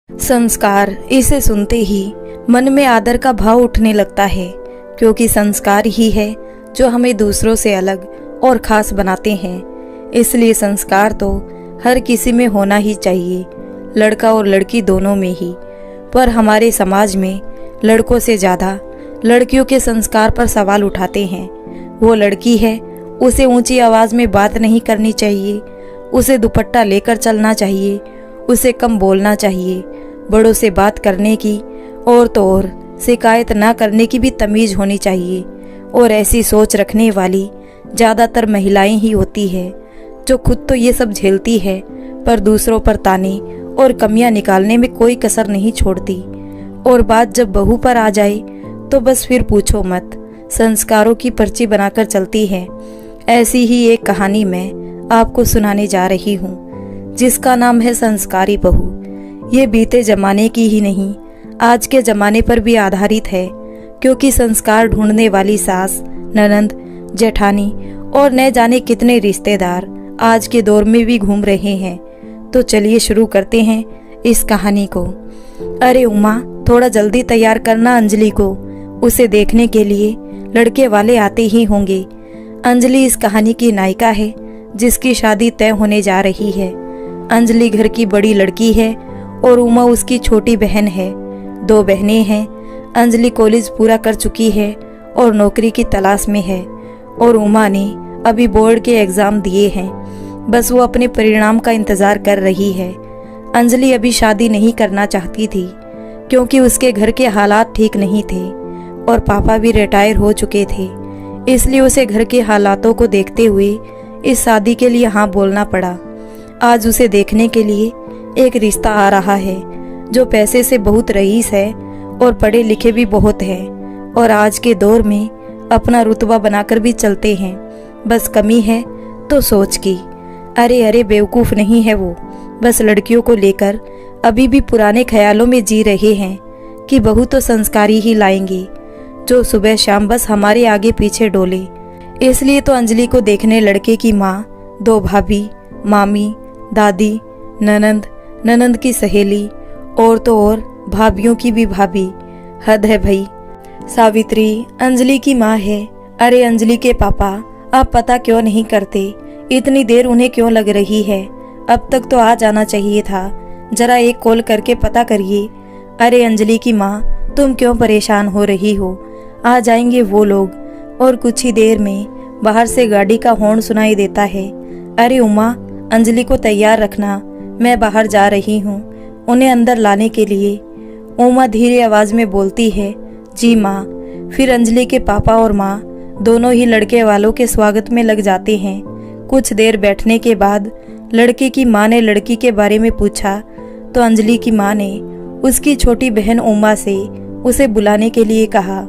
संस्कार, इसे सुनते ही मन में आदर का भाव उठने लगता है, क्योंकि संस्कार ही है जो हमें दूसरों से अलग और खास बनाते हैं। इसलिए संस्कार तो हर किसी में होना ही चाहिए, लड़का और लड़की दोनों में ही। पर हमारे समाज में लड़कों से ज़्यादा लड़कियों के संस्कार पर सवाल उठाते हैं। वो लड़की है, उसे ऊंची आवाज़ में बात नहीं करनी चाहिए, उसे दुपट्टा लेकर चलना चाहिए, उसे कम बोलना चाहिए, बड़ों से बात करने की और तो और शिकायत ना करने की भी तमीज़ होनी चाहिए। और ऐसी सोच रखने वाली ज़्यादातर महिलाएं ही होती है, जो खुद तो ये सब झेलती है पर दूसरों पर ताने और कमियां निकालने में कोई कसर नहीं छोड़ती। और बात जब बहू पर आ जाए तो बस फिर पूछो मत, संस्कारों की पर्ची बनाकर चलती है। ऐसी ही एक कहानी मैं आपको सुनाने जा रही हूँ, जिसका नाम है संस्कारी बहू। ये बीते जमाने की ही नहीं, आज के जमाने पर भी आधारित है, क्योंकि संस्कार ढूंढने वाली सास, ननंद, जेठानी और न जाने कितने रिश्तेदार आज के दौर में भी घूम रहे हैं। तो चलिए शुरू करते हैं इस कहानी को। अरे उमा, थोड़ा जल्दी तैयार करना अंजलि को, उसे देखने के लिए लड़के वाले आते ही होंगे। अंजलि इस कहानी की नायिका है, जिसकी शादी तय होने जा रही है। अंजलि घर की बड़ी लड़की है और उमा उसकी छोटी बहन है। 2 बहनें हैं। अंजलि कॉलेज पूरा कर चुकी है और नौकरी की तलाश में है, और उमा ने अभी बोर्ड के एग्ज़ाम दिए हैं, बस वो अपने परिणाम का इंतज़ार कर रही है। अंजलि अभी शादी नहीं करना चाहती थी, क्योंकि उसके घर के हालात ठीक नहीं थे और पापा भी रिटायर हो चुके थे। इसलिए उसे घर के हालातों को देखते हुए इस शादी के लिए हाँ बोलना पड़ा। आज उसे देखने के लिए एक रिश्ता आ रहा है, जो पैसे से बहुत रईस है और पढ़े लिखे भी बहुत है, और आज के दौर में अपना रुतबा बनाकर भी चलते हैं। बस कमी है तो सोच की। अरे अरे, बेवकूफ़ नहीं है वो, बस लड़कियों को लेकर अभी भी पुराने ख्यालों में जी रहे हैं कि बहू तो संस्कारी ही लाएंगे, जो सुबह शाम बस हमारे आगे पीछे डोले। इसलिए तो अंजलि को देखने लड़के की माँ, 2 भाभी, मामी, दादी, ननंद, ननंद की सहेली और तो और भाभियों की भी भाभी, हद है भाई। सावित्री अंजलि की माँ है। अरे अंजलि के पापा, आप पता क्यों नहीं करते? इतनी देर उन्हें क्यों लग रही है? अब तक तो आ जाना चाहिए था, जरा एक कॉल करके पता करिए। अरे अंजलि की माँ, तुम क्यों परेशान हो रही हो? आ जाएंगे वो लोग। और कुछ ही देर में बाहर से गाड़ी का हॉर्न सुनाई देता है। अरे उमा, अंजलि को तैयार रखना, मैं बाहर जा रही हूँ उन्हें अंदर लाने के लिए। उमा धीरे आवाज़ में बोलती है, जी माँ। फिर अंजलि के पापा और माँ दोनों ही लड़के वालों के स्वागत में लग जाते हैं। कुछ देर बैठने के बाद लड़के की माँ ने लड़की के बारे में पूछा, तो अंजलि की माँ ने उसकी छोटी बहन उमा से उसे बुलाने के लिए कहा।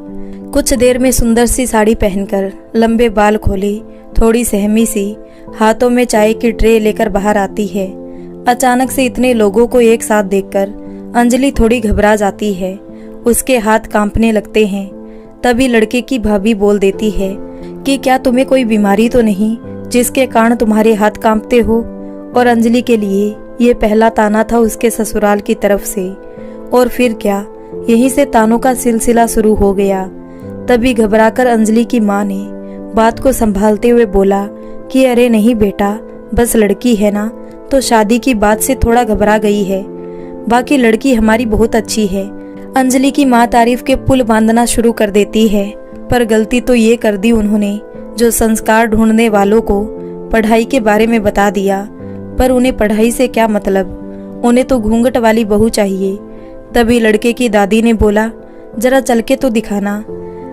कुछ देर में सुंदर सी साड़ी पहनकर, लंबे बाल खोले, थोड़ी सहमी सी, हाथों में चाय की ट्रे लेकर बाहर आती है। अचानक से इतने लोगों को एक साथ देखकर अंजलि थोड़ी घबरा जाती है, उसके हाथ कांपने लगते हैं। तभी लड़के की भाभी बोल देती है कि क्या तुम्हें कोई बीमारी तो नहीं, जिसके कारण तुम्हारे हाथ कांपते हो? और अंजलि के लिए ये पहला ताना था उसके ससुराल की तरफ से। और फिर क्या, यहीं से तानों का सिलसिला शुरू हो गया। तभी घबराकर अंजलि की माँ ने बात को संभालते हुए बोला कि अरे नहीं बेटा, बस लड़की है ना, तो शादी की बात से थोड़ा घबरा गई है, बाकी लड़की हमारी बहुत अच्छी है। अंजलि की माँ तारीफ के पुल बांधना शुरू कर देती है, पर गलती तो ये कर दी उन्होंने जो संस्कार ढूंढने वालों को पढ़ाई के बारे में बता दिया। पर उन्हें पढ़ाई से क्या मतलब, उन्हें तो घूंघट वाली बहू चाहिए। तभी लड़के की दादी ने बोला, जरा चल के तो दिखाना।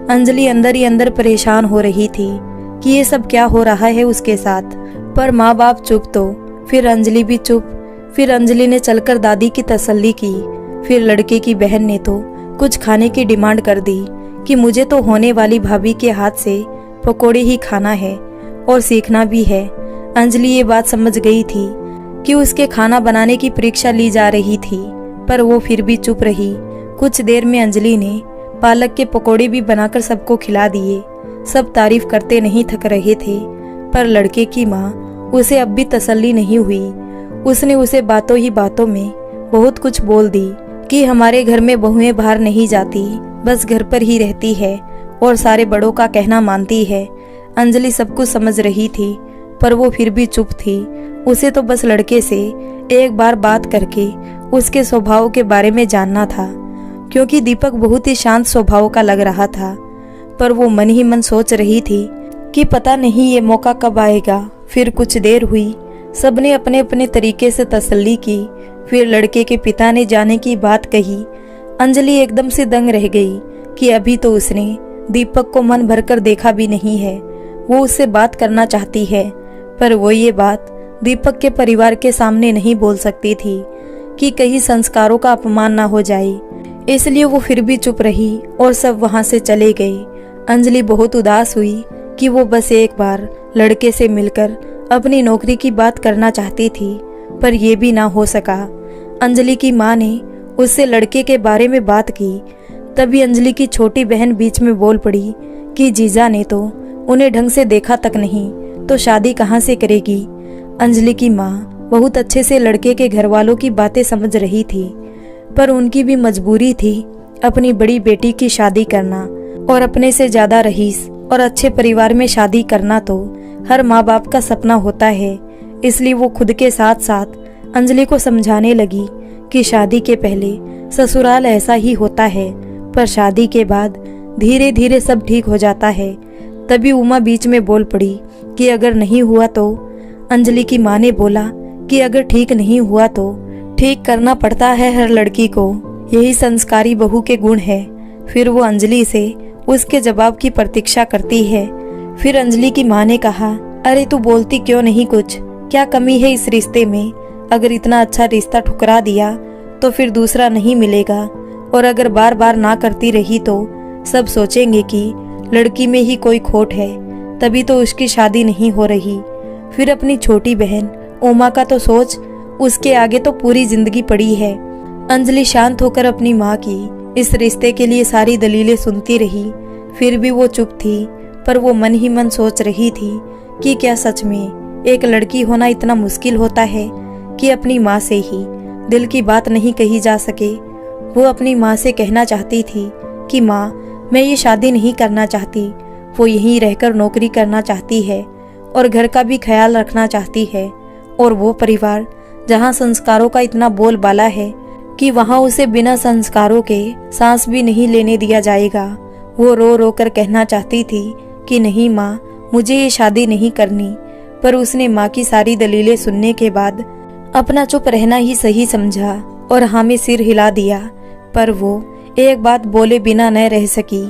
अंजलि अंदर ही अंदर परेशान हो रही थी कि ये सब क्या हो रहा है उसके साथ। पर माँ बाप चुप तो फिर अंजलि भी चुप। फिर अंजलि ने चलकर दादी की तसल्ली की। फिर लड़के की बहन ने तो कुछ खाने की डिमांड कर दी कि मुझे तो होने वाली भाभी के हाथ से पकोड़े ही खाना है और सीखना भी है। अंजलि ये बात समझ गई थी कि उसके खाना बनाने की परीक्षा ली जा रही थी, पर वो फिर भी चुप रही। कुछ देर में अंजलि ने पालक के पकोड़े भी बनाकर सबको खिला दिए। सब तारीफ करते नहीं थक रहे थे, पर लड़के की माँ उसे अब भी तसल्ली नहीं हुई। उसने उसे बातों ही बातों में बहुत कुछ बोल दी कि हमारे घर में बहुएं बाहर नहीं जाती, बस घर पर ही रहती है और सारे बड़ों का कहना मानती है। अंजलि सब कुछ समझ रही थी, पर वो फिर भी चुप थी। उसे तो बस लड़के से एक बार बात करके उसके स्वभाव के बारे में जानना था, क्योंकि दीपक बहुत ही शांत स्वभाव का लग रहा था। पर वो मन ही मन सोच रही थी कि पता नहीं ये मौका कब आएगा। फिर कुछ देर हुई, सबने अपने अपने तरीके से तसल्ली की। फिर लड़के के पिता ने जाने की बात कही। अंजलि एकदम से दंग रह गई कि अभी तो उसने दीपक को मन भरकर देखा भी नहीं है। वो उससे बात करना चाहती है, पर वो ये बात दीपक के परिवार के सामने नहीं बोल सकती थी कि कहीं संस्कारों का अपमान ना हो जाए। इसलिए वो फिर भी चुप रही और सब वहां से चले गए। अंजलि बहुत उदास हुई कि वो बस एक बार लड़के से मिलकर अपनी नौकरी की बात करना चाहती थी, पर यह भी ना हो सका। अंजलि की माँ ने उससे लड़के के बारे में बात की। तभी अंजलि की छोटी बहन बीच में बोल पड़ी कि जीजा ने तो उन्हें ढंग से देखा तक नहीं, तो शादी कहाँ से करेगी। अंजलि की माँ बहुत अच्छे से लड़के के घर वालों की बातें समझ रही थी, पर उनकी भी मजबूरी थी अपनी बड़ी बेटी की शादी करना, और अपने से ज्यादा रईस और अच्छे परिवार में शादी करना तो हर माँ बाप का सपना होता है। इसलिए वो खुद के साथ साथ अंजलि को समझाने लगी कि शादी के पहले ससुराल ऐसा ही होता है, पर शादी के बाद धीरे धीरे सब ठीक हो जाता है। तभी उमा बीच में बोल पड़ी कि अगर नहीं हुआ तो। अंजलि की माँ ने बोला कि अगर ठीक नहीं हुआ तो ठीक करना पड़ता है हर लड़की को, यही संस्कारी बहू के गुण है। फिर वो अंजलि से उसके जवाब की प्रतीक्षा करती है। फिर अंजलि की माँ ने कहा, अरे तू बोलती क्यों नहीं कुछ, क्या कमी है इस रिश्ते में। अगर इतना अच्छा रिश्ता ठुकरा दिया तो फिर दूसरा नहीं मिलेगा, और अगर बार बार ना करती रही तो सब सोचेंगे कि लड़की में ही कोई खोट है, तभी तो उसकी शादी नहीं हो रही। फिर अपनी छोटी बहन उमा का तो सोच, उसके आगे तो पूरी जिंदगी पड़ी है। अंजलि शांत होकर अपनी माँ की इस रिश्ते के लिए सारी दलीलें सुनती रही। फिर भी वो चुप थी, पर वो मन ही मन सोच रही थी कि क्या सच में एक लड़की होना इतना मुश्किल होता है कि अपनी माँ से ही दिल की बात नहीं कही जा सके। वो अपनी माँ से कहना चाहती थी कि माँ, मैं ये शादी नहीं करना चाहती। वो यहीं रहकर नौकरी करना चाहती है और घर का भी ख्याल रखना चाहती है, और वो परिवार जहाँ संस्कारों का इतना बोलबाला है कि वहाँ उसे बिना संस्कारों के सांस भी नहीं लेने दिया जाएगा। वो रो रो कर कहना चाहती थी कि नहीं माँ, मुझे ये शादी नहीं करनी, पर उसने माँ की सारी दलीलें सुनने के बाद अपना चुप रहना ही सही समझा और हाँ में सिर हिला दिया। पर वो एक बात बोले बिना न रह सकी।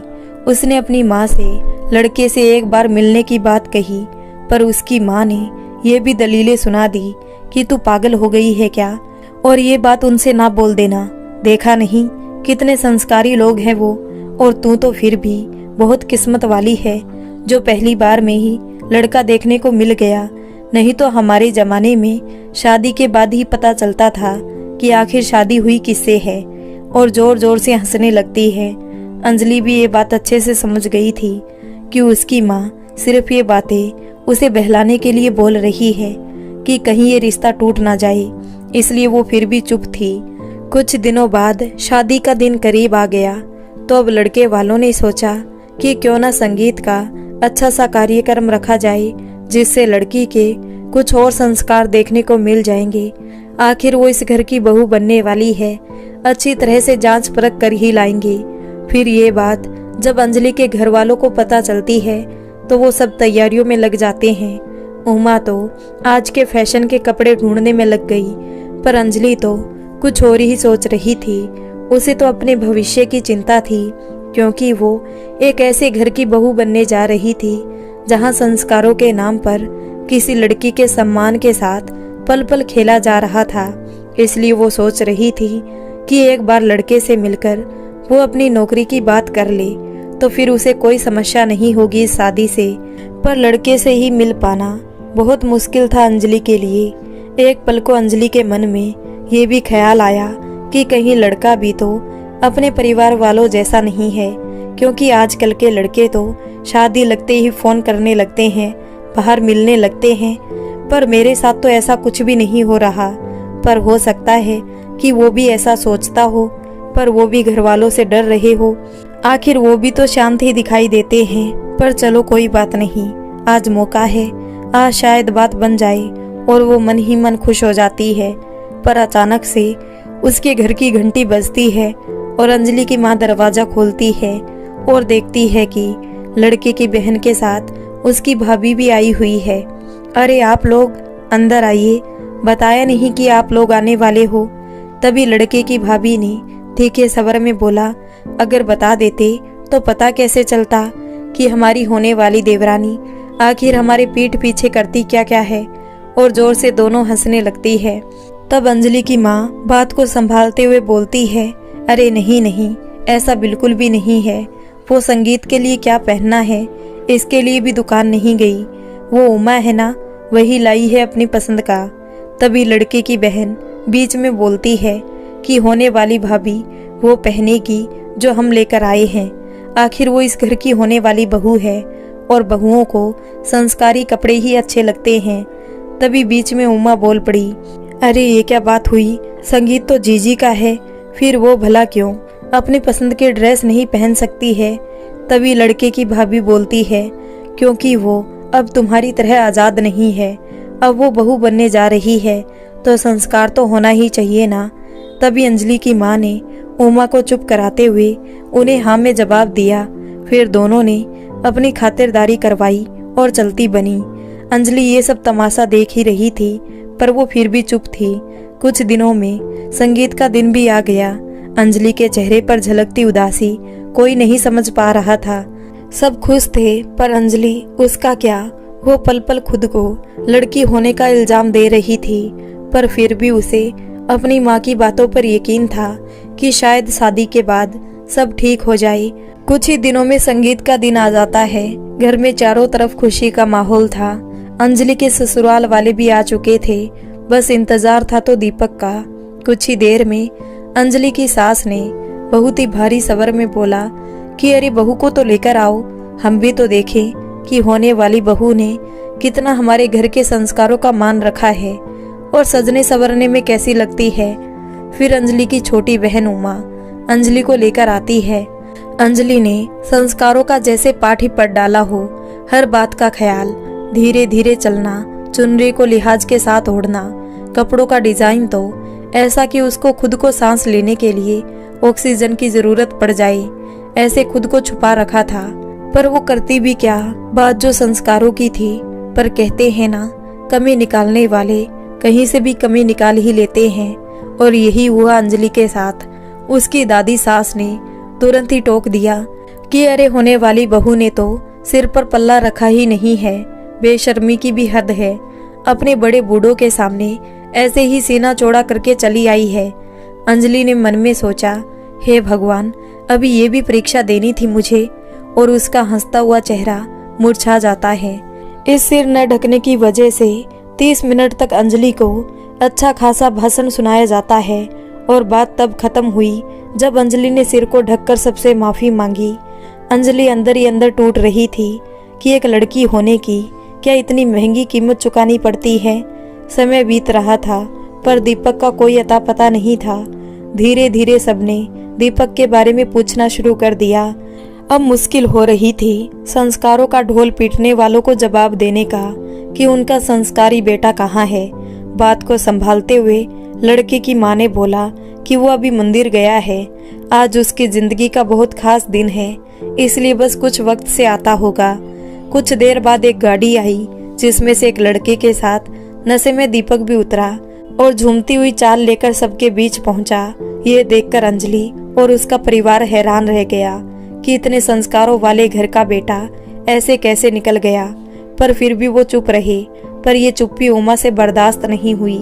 उसने अपनी माँ से लड़के से एक बार मिलने की बात कही, पर उसकी माँ ने ये भी दलीलें सुना दी कि तू पागल हो गई है क्या, और ये बात उनसे ना बोल देना। देखा नहीं कितने संस्कारी लोग हैं वो, और तू तो फिर भी बहुत किस्मत वाली है जो पहली बार में ही लड़का देखने को मिल गया। नहीं तो हमारे जमाने में शादी के बाद ही पता चलता था कि आखिर शादी हुई किससे है, और जोर जोर से हंसने लगती है। अंजलि भी ये बात अच्छे से समझ गई थी कि उसकी माँ सिर्फ ये बातें उसे बहलाने के लिए बोल रही है कि कहीं ये रिश्ता टूट ना जाए। इसलिए वो फिर भी चुप थी। कुछ दिनों बाद शादी का दिन करीब आ गया, तो अब लड़के वालों ने सोचा कि क्यों ना संगीत का अच्छा सा कार्यक्रम रखा जाए, जिससे लड़की के कुछ और संस्कार देखने को मिल जाएंगे। आखिर वो इस घर की बहू बनने वाली है, अच्छी तरह से जांच परख कर ही लाएंगे। फिर ये बात जब अंजलि के घर वालों को पता चलती है तो वो सब तैयारियों में लग जाते हैं। उमा तो आज के फैशन के कपड़े ढूंढने में लग गई, पर अंजलि तो कुछ और ही सोच रही थी। उसे तो अपने भविष्य की चिंता थी, क्योंकि वो एक ऐसे घर की बहू बनने जा रही थी जहां संस्कारों के नाम पर किसी लड़की के सम्मान के साथ पल पल खेला जा रहा था। इसलिए वो सोच रही थी कि एक बार लड़के से मिलकर वो अपनी नौकरी की बात कर ले तो फिर उसे कोई समस्या नहीं होगी इस शादी से। पर लड़के से ही मिल पाना बहुत मुश्किल था अंजलि के लिए। एक पल को अंजलि के मन में ये भी ख्याल आया कि कहीं लड़का भी तो अपने परिवार वालों जैसा नहीं है, क्योंकि आजकल के लड़के तो शादी लगते ही फोन करने लगते हैं, बाहर मिलने लगते हैं। पर मेरे साथ तो ऐसा कुछ भी नहीं हो रहा, पर हो सकता है कि वो भी ऐसा सोचता हो, पर वो भी घर वालों से डर रहे हो। आखिर वो भी तो शांत ही दिखाई देते हैं। पर चलो कोई बात नहीं, आज मौका है, आज शायद बात बन जाए और वो मन ही मन खुश हो जाती है। पर अचानक से उसके घर की घंटी बजती है और अंजलि की माँ दरवाजा खोलती है और देखती है कि लड़के की बहन के साथ उसकी भाभी भी आई हुई है। अरे आप लोग अंदर आइए, बताया नहीं कि आप लोग आने वाले हो। तभी लड़के की भाभी ने तीखे स्वर में बोला, अगर बता देते तो पता कैसे चलता कि हमारी होने वाली देवरानी आखिर हमारे पीठ पीछे करती क्या क्या है। और जोर से दोनों हंसने लगती है। तब अंजलि की माँ बात को संभालते हुए बोलती है, अरे नहीं नहीं, ऐसा बिल्कुल भी नहीं है। वो संगीत के लिए क्या पहनना है, इसके लिए भी दुकान नहीं गई। वो उमा है ना, वही लाई है अपनी पसंद का। तभी लड़के की बहन बीच में बोलती है कि होने वाली भाभी वो पहनेगी जो हम लेकर आए हैं। आखिर वो इस घर की होने वाली बहू है और बहुओं को संस्कारी कपड़े ही अच्छे लगते हैं। तभी बीच में उमा बोल पड़ी, अरे ये क्या बात हुई, संगीत तो जीजी का है, फिर वो भला क्यों अपनी पसंद के ड्रेस नहीं पहन सकती है। तभी लड़के की भाभी बोलती है, क्योंकि वो अब तुम्हारी तरह आज़ाद नहीं है, अब वो बहू बनने जा रही है तो संस्कार तो होना ही चाहिए ना। तभी अंजलि की माँ ने उमा को चुप कराते हुए उन्हें हाँ में जवाब दिया। फिर दोनों ने अपनी खातिरदारी करवाई और चलती बनी। अंजलि ये सब तमाशा देख ही रही थी, पर वो फिर भी चुप थी। कुछ दिनों में संगीत का दिन भी आ गया। अंजलि के चेहरे पर झलकती उदासी कोई नहीं समझ पा रहा था। सब खुश थे, पर अंजलि उसका क्या, वो पल पल खुद को लड़की होने का इल्जाम दे रही थी। पर फिर भी उसे अपनी माँ की बातों पर यकीन था कि शायद शादी के बाद सब ठीक हो जाए। कुछ ही दिनों में संगीत का दिन आ जाता है। घर में चारों तरफ खुशी का माहौल था। अंजलि के ससुराल वाले भी आ चुके थे, बस इंतजार था तो दीपक का। कुछ ही देर में अंजलि की सास ने बहुत ही भारी स्वर में बोला कि अरे बहू को तो लेकर आओ, हम भी तो देखें कि होने वाली बहू ने कितना हमारे घर के संस्कारों का मान रखा है और सजने संवरने में कैसी लगती है। फिर अंजलि की छोटी बहन उमा अंजलि को लेकर आती है। अंजलि ने संस्कारों का जैसे पाठ ही पढ़ डाला हो, हर बात का ख्याल, धीरे धीरे चलना, चुनरी को लिहाज के साथ ओढ़ना, कपड़ों का डिजाइन तो ऐसा कि उसको खुद को सांस लेने के लिए ऑक्सीजन की जरूरत पड़ जाए, ऐसे खुद को छुपा रखा था। पर वो करती भी क्या, बात जो संस्कारों की थी। पर कहते हैं ना, कमी निकालने वाले कहीं से भी कमी निकाल ही लेते हैं, और यही हुआ अंजलि के साथ। उसकी दादी सास ने तुरंत ही टोक दिया कि अरे होने वाली बहू ने तो सिर पर पल्ला रखा ही नहीं है, बेशर्मी की भी हद है। अपने बड़े बूढ़ों के सामने ऐसे ही सीना चौड़ा करके चली आई है। अंजलि ने मन में सोचा, हे भगवान, अभी ये भी परीक्षा देनी थी मुझे। और उसका हंसता हुआ चेहरा मुरझा जाता है। इस सिर न ढकने की वजह से 30 मिनट तक अंजलि को अच्छा खासा भाषण सुनाया जाता है। और बात तब खत्म हुई जब अंजलि ने सिर को ढककर सबसे माफी मांगी। अंजलि अंदर ही अंदर टूट रही थी कि एक लड़की होने की क्या इतनी महंगी कीमत चुकानी पड़ती है। समय बीत रहा था, पर दीपक का कोई अता पता नहीं था। धीरे धीरे सबने दीपक के बारे में पूछना शुरू कर दिया। अब मुश्किल हो रही थी संस्कारों का ढोल पीटने वालों को जवाब देने का कि उनका संस्कारी बेटा कहाँ है। बात को संभालते हुए लड़के की माँ ने बोला कि वो अभी मंदिर गया है, आज उसकी जिंदगी का बहुत खास दिन है, इसलिए बस कुछ वक्त से आता होगा। कुछ देर बाद एक गाड़ी आई जिसमें से एक लड़के के साथ नशे में दीपक भी उतरा और झूमती हुई चाल लेकर सबके बीच पहुंचा। ये देखकर अंजलि और उसका परिवार हैरान रह गया कि इतने संस्कारों वाले घर का बेटा ऐसे कैसे निकल गया। पर फिर भी वो चुप रहे। पर ये चुप्पी उमा से बर्दाश्त नहीं हुई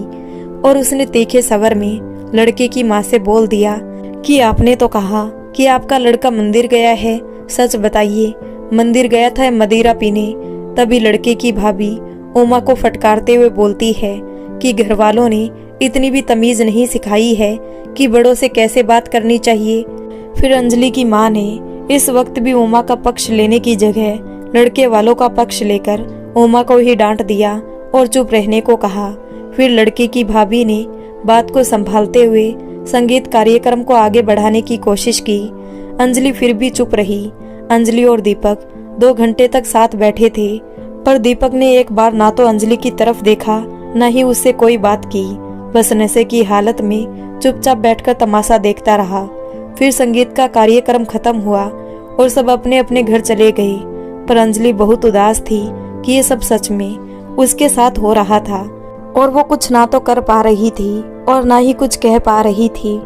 और उसने तीखे स्वर में लड़के की माँ से बोल दिया कि आपने तो कहा कि आपका लड़का मंदिर गया है, सच बताइए, मंदिर गया था या मदिरा पीने। तभी लड़के की भाभी उमा को फटकारते हुए बोलती है कि घर वालों ने इतनी भी तमीज नहीं सिखाई है कि बड़ों से कैसे बात करनी चाहिए। फिर अंजलि की माँ ने इस वक्त भी उमा का पक्ष लेने की जगह लड़के वालों का पक्ष लेकर उमा को ही डांट दिया और चुप रहने को कहा। फिर लड़के की भाभी ने बात को संभालते हुए संगीत कार्यक्रम को आगे बढ़ाने की कोशिश की। अंजलि फिर भी चुप रही। अंजलि और दीपक 2 घंटे तक साथ बैठे थे, पर दीपक ने एक बार ना तो अंजलि की तरफ देखा, न ही उससे कोई बात की। बस नशे की हालत में चुपचाप बैठकर तमाशा देखता रहा। फिर संगीत का कार्यक्रम खत्म हुआ और सब अपने अपने घर चले गए, पर अंजलि बहुत उदास थी कि ये सब सच में उसके साथ हो रहा था और वो कुछ ना तो कर पा रही थी और ना ही कुछ कह पा रही थी।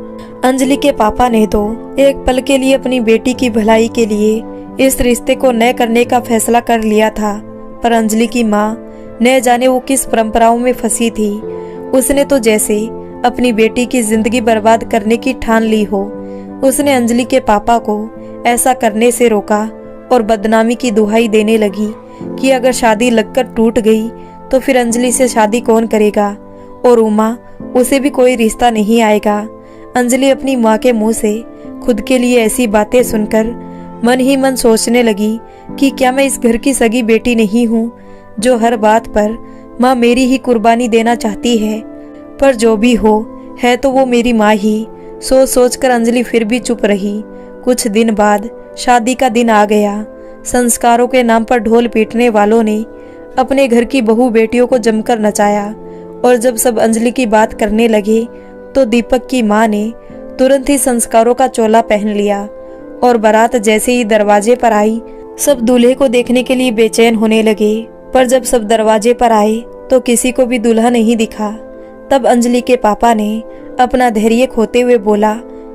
अंजलि के पापा ने तो एक पल के लिए अपनी बेटी की भलाई के लिए इस रिश्ते को न करने का फैसला कर लिया था, पर अंजलि की माँ न जाने वो किस परंपराओं में फंसी थी। उसने तो जैसे अपनी बेटी की जिंदगी बर्बाद करने की ठान ली हो। उसने अंजलि के पापा को ऐसा करने से रोका और बदनामी की दुहाई देने लगी कि अगर शादी लगकर टूट गई तो फिर अंजलि से शादी कौन करेगा और उमा, उसे भी कोई रिश्ता नहीं आएगा। अंजलि अपनी माँ के मुंह से खुद के लिए ऐसी बातें सुनकर मन ही मन सोचने लगी कि क्या मैं इस घर की सगी बेटी नहीं हूँ जो हर बात पर माँ मेरी ही कुर्बानी देना चाहती है। पर जो भी हो, है तो वो मेरी माँ ही। सोच सोच कर अंजलि फिर भी चुप रही। कुछ दिन बाद शादी का दिन आ गया। संस्कारों के नाम पर ढोल पीटने वालों ने अपने घर की बहू बेटियों को जमकर नचाया, और जब सब अंजलि की बात करने लगे तो दीपक की माँ ने तुरंत ही संस्कारों का चोला पहन लिया और बारात जैसे ही दरवाजे पर आई, सब दूल्हे को देखने के लिए बेचैन होने लगे। पर जब सब दरवाजे पर आए तो किसी को भी दूल्हा नहीं दिखा। तब अंजलि के पापा ने अपना धैर्य खोते हुए बोला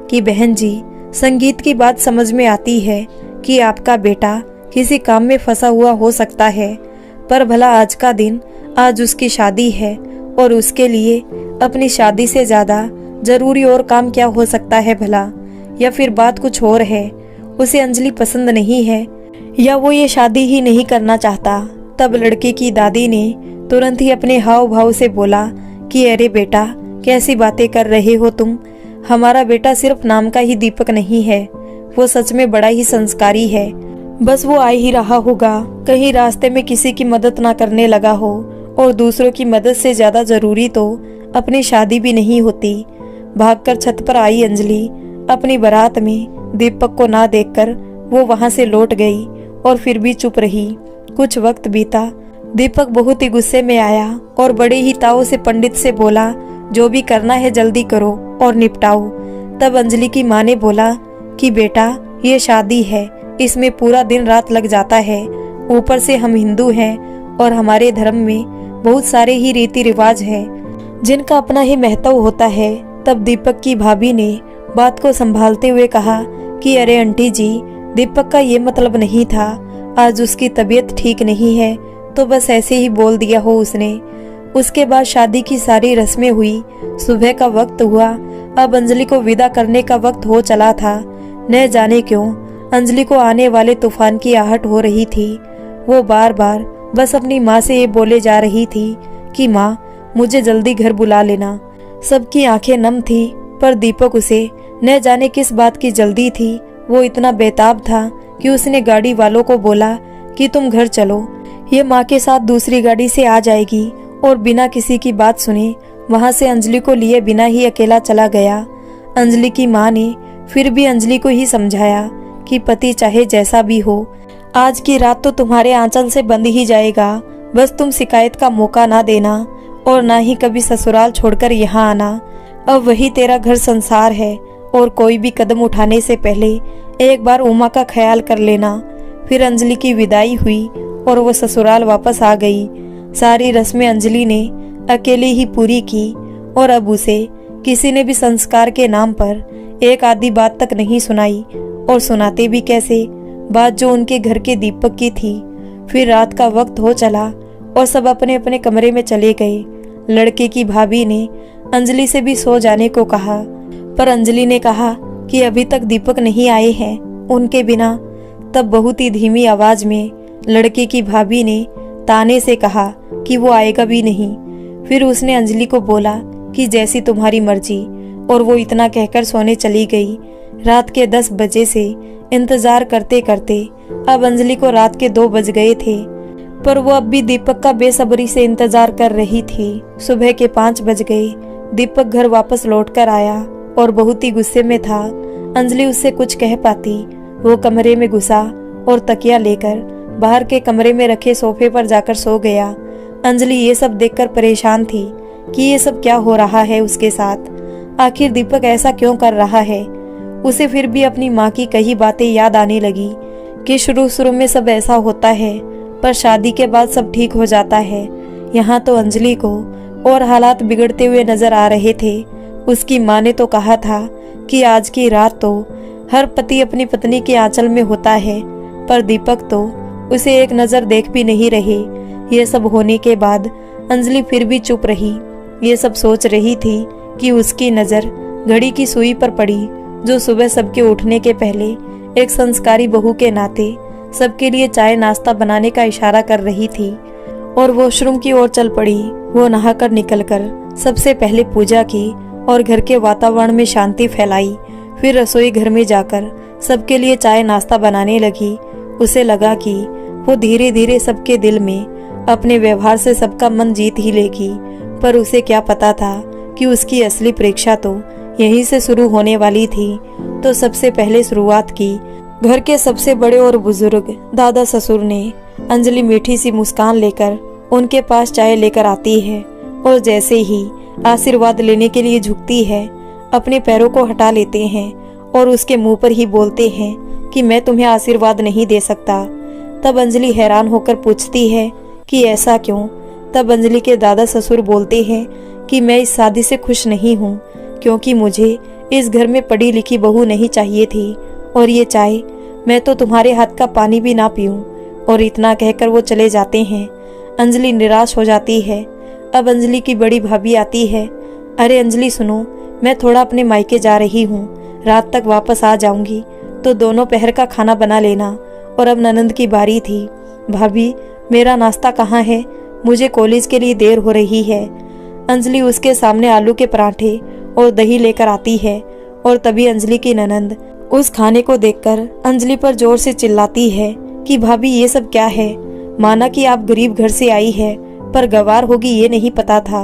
कि बहन जी, संगीत की बात समझ में आती है कि आपका बेटा किसी काम में फंसा हुआ हो सकता है, पर भला आज का दिन, आज उसकी शादी है और उसके लिए अपनी शादी से ज्यादा जरूरी और काम क्या हो सकता है भला? या फिर बात कुछ और है, उसे अंजलि पसंद नहीं है या वो ये शादी ही नहीं करना चाहता। तब लड़के की दादी ने तुरंत ही अपने हाव भाव से बोला कि अरे बेटा, कैसी बातें कर रहे हो तुम? हमारा बेटा सिर्फ नाम का ही दीपक नहीं है, वो सच में बड़ा ही संस्कारी है। बस वो आ ही रहा होगा, कहीं रास्ते में किसी की मदद ना करने लगा हो, और दूसरों की मदद से ज्यादा जरूरी तो अपनी शादी भी नहीं होती। भागकर छत पर आई अंजलि अपनी बारात में दीपक को ना देखकर वो वहां से लौट गई और फिर भी चुप रही। कुछ वक्त बीता। दीपक बहुत ही गुस्से में आया और बड़े ही ताव से पंडित से बोला, जो भी करना है जल्दी करो और निपटाओ। तब अंजलि की माँ ने बोला कि बेटा, ये शादी है, इसमें पूरा दिन रात लग जाता है। ऊपर से हम हिंदू हैं और हमारे धर्म में बहुत सारे ही रीति रिवाज हैं जिनका अपना ही महत्व होता है। तब दीपक की भाभी ने बात को संभालते हुए कहा कि अरे आंटी जी, दीपक का ये मतलब नहीं था, आज उसकी तबीयत ठीक नहीं है तो बस ऐसे ही बोल दिया हो उसने। उसके बाद शादी की सारी रस्में हुई। सुबह का वक्त हुआ। अब अंजलि को विदा करने का वक्त हो चला था। न जाने क्यों अंजलि को आने वाले तूफान की आहट हो रही थी। वो बार बार बस अपनी माँ से ये बोले जा रही थी कि माँ, मुझे जल्दी घर बुला लेना। सबकी आंखें नम थी, पर दीपक उसे न जाने किस बात की जल्दी थी। वो इतना बेताब था कि उसने गाड़ी वालों को बोला कि तुम घर चलो, ये माँ के साथ दूसरी गाड़ी से आ जाएगी, और बिना किसी की बात सुने वहां से अंजलि को लिए बिना ही अकेला चला गया। अंजलि की माँ ने फिर भी अंजलि को ही समझाया कि पति चाहे जैसा भी हो, आज की रात तो तुम्हारे आंचल से बंद ही जाएगा। बस तुम शिकायत का मौका ना देना और ना ही कभी ससुराल छोड़कर यहाँ आना। अब वही तेरा घर संसार है और कोई भी कदम उठाने से पहले एक बार उमा का ख्याल कर लेना। फिर अंजलि की विदाई हुई और वो ससुराल वापस आ गई। सारी रस्में अंजलि ने अकेली ही पूरी की और अब उसे किसी ने भी संस्कार के नाम पर एक आधी बात तक नहीं सुनाई, और सुनाते भी कैसे, बात जो उनके घर के दीपक की थी। फिर रात का वक्त हो चला और सब अपने अपने कमरे में चले गए। लड़के की भाभी ने अंजलि से भी सो जाने को कहा, पर अंजलि ने कहा कि अभी तक दीपक नहीं आए हैं उनके बिना। तब बहुत ही धीमी आवाज में लड़के की भाभी ने ताने से कहा कि वो आएगा भी नहीं। फिर उसने अंजलि को बोला कि जैसी तुम्हारी मर्जी, और वो इतना कहकर सोने चली गई। रात के 10 बजे से इंतजार करते करते अब अंजलि को रात के 2 बज गए थे, पर वो अब भी दीपक का बेसब्री से इंतजार कर रही थी। सुबह के 5 बज गए। दीपक घर वापस लौट कर आया और बहुत ही गुस्से में था। अंजलि उससे कुछ कह पाती। वो कमरे में घुसा और तकिया लेकर बाहर के कमरे में रखे सोफे पर जाकर सो गया। अंजलि ये सब देखकर परेशान थी कि ये सब क्या हो रहा है उसके साथ। आखिर दीपक ऐसा क्यों कर रहा है। उसे फिर भी अपनी माँ की कही बातें याद आने लगी कि शुरू शुरू में सब ऐसा होता है, पर शादी के बाद सब ठीक हो जाता है। यहाँ तो अंजलि को और हालात बिगड़ते हुए नजर आ रहे थे। उसकी माँ ने तो कहा था कि आज की रात तो हर पति अपनी पत्नी के आंचल में होता है, पर दीपक तो उसे एक नजर देख भी नहीं रहे। ये सब होने के बाद अंजलि फिर भी चुप रही। ये सब सोच रही थी कि उसकी नजर घड़ी की सुई पर पड़ी, जो सुबह सबके उठने के पहले एक संस्कारी बहू के नाते सबके लिए चाय नाश्ता बनाने का इशारा कर रही थी। और वॉशरूम की ओर चल पड़ी। वो नहाकर निकलकर सबसे पहले पूजा की और घर के वातावरण में शांति फैलाई। फिर रसोई घर में जाकर सबके लिए चाय नाश्ता बनाने लगी। उसे लगा कि वो धीरे धीरे सबके दिल में अपने व्यवहार से सबका मन जीत ही लेगी, पर उसे क्या पता था कि उसकी असली परीक्षा तो यहीं से शुरू होने वाली थी। तो सबसे पहले शुरुआत की घर के सबसे बड़े और बुजुर्ग दादा ससुर ने। अंजलि मीठी सी मुस्कान लेकर उनके पास चाय लेकर आती है और जैसे ही आशीर्वाद लेने के लिए झुकती है, अपने पैरों को हटा लेते हैं और उसके मुंह पर ही बोलते हैं कि मैं तुम्हें आशीर्वाद नहीं दे सकता। तब अंजलि हैरान होकर पूछती है कि ऐसा क्यों। तब अंजलि के दादा ससुर बोलते हैं कि मैं इस शादी से खुश नहीं हूँ, क्योंकि मुझे इस घर में पढ़ी लिखी बहू नहीं चाहिए थी, और ये चाय मैं तो तुम्हारे हाथ का पानी भी ना पीऊँ। और इतना कहकर वो चले जाते हैं। अंजलि निराश हो जाती है। अब अंजलि की बड़ी भाभी आती है। अरे अंजलि सुनो, मैं थोड़ा अपने मायके जा रही हूँ, रात तक वापस आ जाऊंगी, तो दोनों पहर का खाना बना लेना। और अब ननंद की बारी थी। भाभी, मेरा नाश्ता कहाँ है, मुझे कॉलेज के लिए देर हो रही है। अंजलि उसके सामने आलू के पराठे और दही लेकर आती है, और तभी अंजलि की ननंद उस खाने को देखकर अंजलि पर जोर से चिल्लाती है कि भाभी ये सब क्या है। माना कि आप गरीब घर से आई है, पर गवार होगी ये नहीं पता था।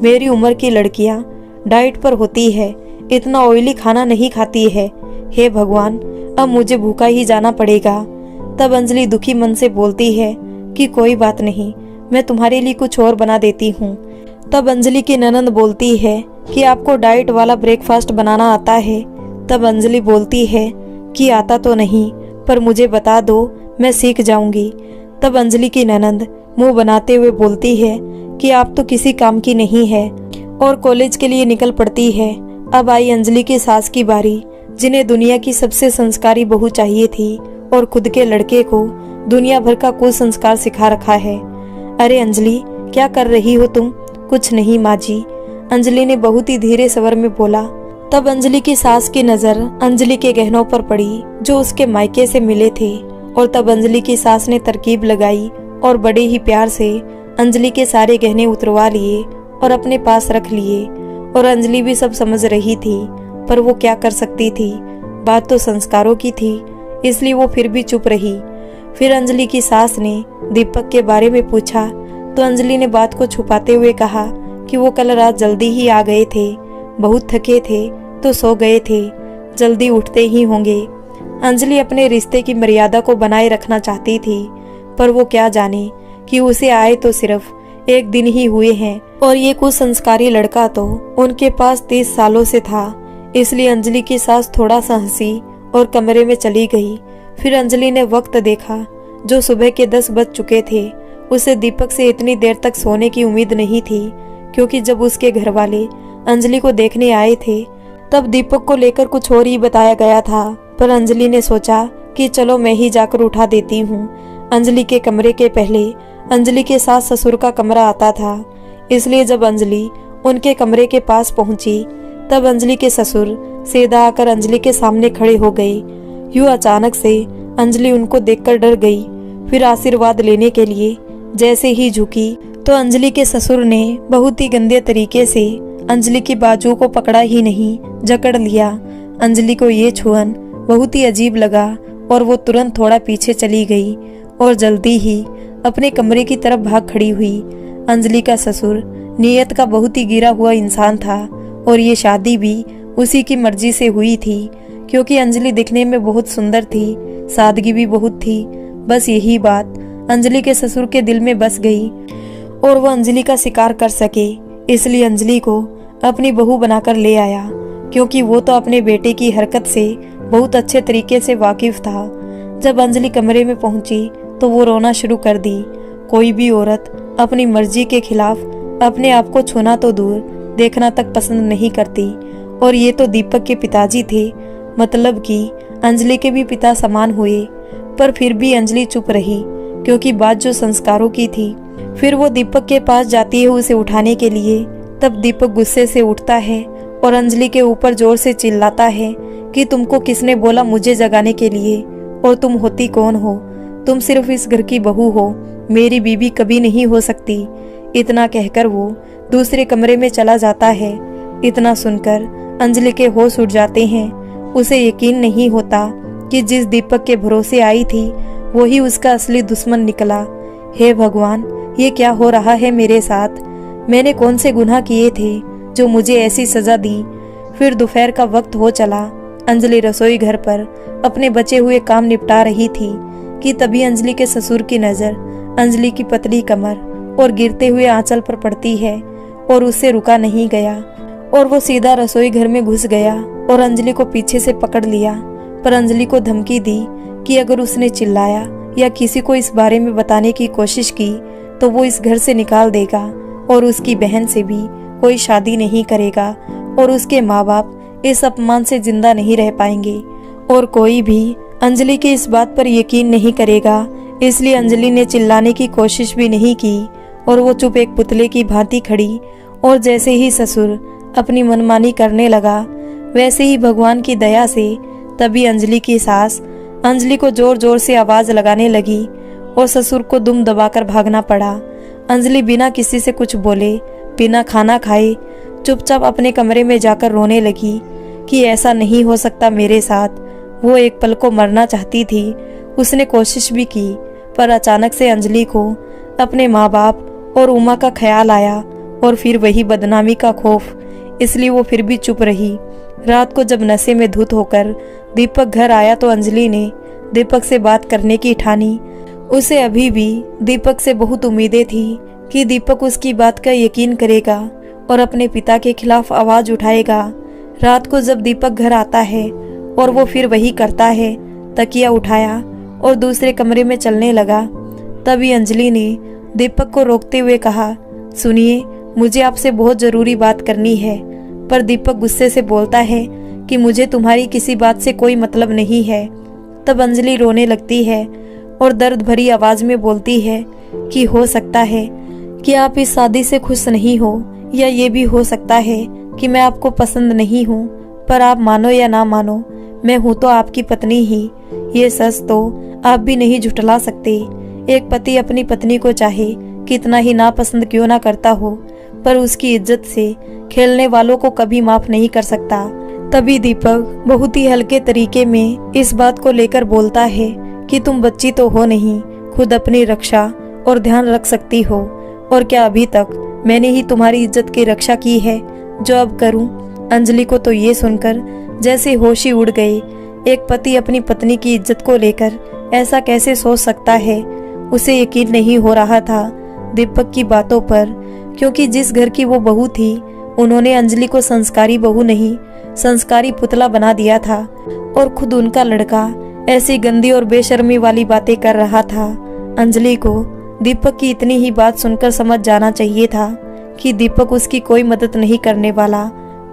मेरी उम्र की लड़कियां डाइट पर होती है, इतना ऑयली खाना नहीं खाती है। हे भगवान, अब मुझे भूखा ही जाना पड़ेगा। तब अंजलि दुखी मन से बोलती है कि कोई बात नहीं, मैं तुम्हारे लिए कुछ और बना देती हूँ। तब अंजलि की ननंद बोलती है कि आपको डाइट वाला ब्रेकफास्ट बनाना आता है। तब अंजलि बोलती है कि आता तो नहीं, पर मुझे बता दो, मैं सीख जाऊंगी। तब अंजलि की ननंद मुंह बनाते हुए बोलती है कि आप तो किसी काम की नहीं है, और कॉलेज के लिए निकल पड़ती है। अब आई अंजलि की सास की बारी, जिन्हें दुनिया की सबसे संस्कारी बहू चाहिए थी और खुद के लड़के को दुनिया भर का कुसंस्कार सिखा रखा है। अरे अंजलि, क्या कर रही हो तुम? कुछ नहीं माँ जी, अंजलि ने बहुत ही धीरे स्वर में बोला। तब अंजलि की सास की नजर अंजलि के गहनों पर पड़ी जो उसके मायके से मिले थे, और तब अंजलि की सास ने तरकीब लगाई और बड़े ही प्यार से अंजलि के सारे गहने उतरवा लिए और अपने पास रख लिए। और अंजलि भी सब समझ रही थी, पर वो क्या कर सकती थी। बात तो संस्कारों की थी, इसलिए वो फिर भी चुप रही। फिर अंजलि की सास ने दीपक के बारे में पूछा, तो अंजलि ने बात को छुपाते हुए कहा कि वो कल रात जल्दी ही आ गए थे, बहुत थके थे तो सो गए थे, जल्दी उठते ही होंगे। अंजलि अपने रिश्ते की मर्यादा को बनाए रखना चाहती थी, पर वो क्या जाने कि उसे आए तो सिर्फ एक दिन ही हुए हैं, और ये कुछ संस्कारी लड़का तो उनके पास 30 सालों से था। इसलिए अंजलि की सास थोड़ा सा हंसी और कमरे में चली गई। फिर अंजलि ने वक्त देखा, जो सुबह के 10 बज चुके थे। उसे दीपक से इतनी देर तक सोने की उम्मीद नहीं थी, क्योंकि जब उसके घर वाले अंजलि को देखने आए थे तब दीपक को लेकर कुछ और ही बताया गया था। पर अंजलि ने सोचा कि चलो मैं ही जाकर उठा देती हूँ। अंजलि के कमरे के पहले अंजलि के सास ससुर का कमरा आता था, इसलिए जब अंजलि उनके कमरे के पास पहुंची तब अंजलि के ससुर सीधा आकर अंजलि के सामने खड़े हो गए। यूं अचानक से अंजलि उनको देखकर डर गई। फिर आशीर्वाद लेने के लिए जैसे ही झुकी तो अंजलि के ससुर ने बहुत ही गंदे तरीके से अंजलि की बाजू को पकड़ा ही नहीं, जकड़ लिया। अंजलि को ये छुअन बहुत ही अजीब लगा और वो तुरंत थोड़ा पीछे चली गई और जल्दी ही अपने कमरे की तरफ भाग खड़ी हुई। अंजलि का ससुर नीयत का बहुत ही गिरा हुआ इंसान था, और ये शादी भी उसी की मर्जी से हुई थी, क्योंकि अंजलि दिखने में बहुत सुंदर थी, सादगी भी बहुत थी। बस यही बात अंजलि के ससुर के दिल में बस गई और वो अंजलि का शिकार कर सके, इसलिए अंजलि को अपनी बहू बनाकर ले आया, क्योंकि वो तो अपने बेटे की हरकत से बहुत अच्छे तरीके से वाकिफ था। जब अंजलि कमरे में पहुंची तो वो रोना शुरू कर दी। कोई भी औरत अपनी मर्जी के खिलाफ अपने आप को छूना तो दूर, देखना तक पसंद नहीं करती। और ये तो दीपक के पिताजी थे, मतलब कि अंजलि के भी पिता समान हुए। पर फिर भी अंजलि चुप रही, क्योंकि बात जो संस्कारों की थी। फिर वो दीपक के पास जाती है उसे उठाने के लिए। तब दीपक गुस्से से उठता है और अंजलि के ऊपर जोर से चिल्लाता है कि तुमको किसने बोला मुझे जगाने के लिए, और तुम होती कौन हो? तुम सिर्फ इस घर की बहू हो, मेरी बीवी कभी नहीं हो सकती। इतना कहकर वो दूसरे कमरे में चला जाता है। इतना सुनकर अंजलि के होश उड़ जाते हैं। उसे यकीन नहीं होता कि जिस दीपक के भरोसे आई थी वही उसका असली दुश्मन निकला। हे भगवान, ये क्या हो रहा है मेरे साथ? मैंने कौन से गुनाह किए थे जो मुझे ऐसी सजा दी? फिर दोपहर का वक्त हो चला। अंजलि रसोई घर पर अपने बचे हुए काम निपटा रही थी कि तभी अंजलि के ससुर की नजर अंजलि की पतली कमर और गिरते हुए आंचल पर पड़ती है, और उससे रुका नहीं गया और वो सीधा रसोई घर में घुस गया और अंजलि को पीछे से पकड़ लिया। पर अंजलि को धमकी दी कि अगर उसने चिल्लाया या किसी को इस बारे में बताने की कोशिश की तो वो इस घर से निकाल देगा और उसकी बहन से भी कोई शादी नहीं करेगा और उसके माँ बाप इस अपमान से जिंदा नहीं रह पाएंगे और कोई भी अंजलि की इस बात पर यकीन नहीं करेगा। इसलिए अंजलि ने चिल्लाने की कोशिश भी नहीं की और वो चुप एक पुतले की भांति खड़ी। और जैसे ही ससुर अपनी मनमानी करने लगा, वैसे ही भगवान की दया से तभी अंजलि की सास अंजलि को जोर जोर से आवाज लगाने लगी और ससुर को दुम दबाकर भागना पड़ा। अंजलि बिना किसी से कुछ बोले, बिना खाना खाए चुपचाप अपने कमरे में जाकर रोने लगी कि ऐसा नहीं हो सकता मेरे साथ। वो एक पल को मरना चाहती थी। उसने कोशिश भी की, पर अचानक से अंजलि को अपने माँ बाप और उमा का ख्याल आया और फिर वही बदनामी का खौफ, इसलिए वो फिर भी चुप रही। रात को जब नशे में धुत होकर दीपक घर आया तो अंजलि ने दीपक से बात करने की ठानी। उसे अभी भी दीपक से बहुत उम्मीदें थी कि दीपक उसकी बात का यकीन करेगा और अपने पिता के खिलाफ आवाज उठाएगा। रात को जब दीपक घर आता है और वो फिर वही करता है, तकिया उठाया और दूसरे कमरे में चलने लगा, तभी अंजलि ने दीपक को रोकते हुए कहा, सुनिए, मुझे आपसे बहुत जरूरी बात करनी है। पर दीपक गुस्से से बोलता है कि मुझे तुम्हारी किसी बात से कोई मतलब नहीं है। तब अंजलि रोने लगती है और दर्द भरी आवाज में बोलती है कि हो सकता है कि आप इस शादी से खुश नहीं हो, या ये भी हो सकता है कि मैं आपको पसंद नहीं हूँ, पर आप मानो या ना मानो, मैं हूँ तो आपकी पत्नी ही। ये सच तो आप भी नहीं झुठला सकते। एक पति अपनी पत्नी को चाहे कितना ही नापसंद क्यों ना करता हो, पर उसकी इज्जत से खेलने वालों को कभी माफ नहीं कर सकता। तभी दीपक बहुत ही हल्के तरीके में इस बात को लेकर बोलता है कि तुम बच्ची तो हो नहीं, खुद अपनी रक्षा और ध्यान रख सकती हो, और क्या अभी तक मैंने ही तुम्हारी इज्जत की रक्षा की है जो अब करूं? अंजलि को तो ये सुनकर जैसे होश ही उड़ गए। एक पति अपनी पत्नी की इज्जत को लेकर ऐसा कैसे सोच सकता है? उसे यकीन नहीं हो रहा था दीपक की बातों पर, क्योंकि जिस घर की वो बहू थी उन्होंने अंजलि को संस्कारी बहू नहीं, संस्कारी पुतला बना दिया था, और खुद उनका लड़का ऐसी गंदी और बेशर्मी वाली बातें कर रहा था। अंजलि को दीपक की इतनी ही बात सुनकर समझ जाना चाहिए था कि दीपक उसकी कोई मदद नहीं करने वाला,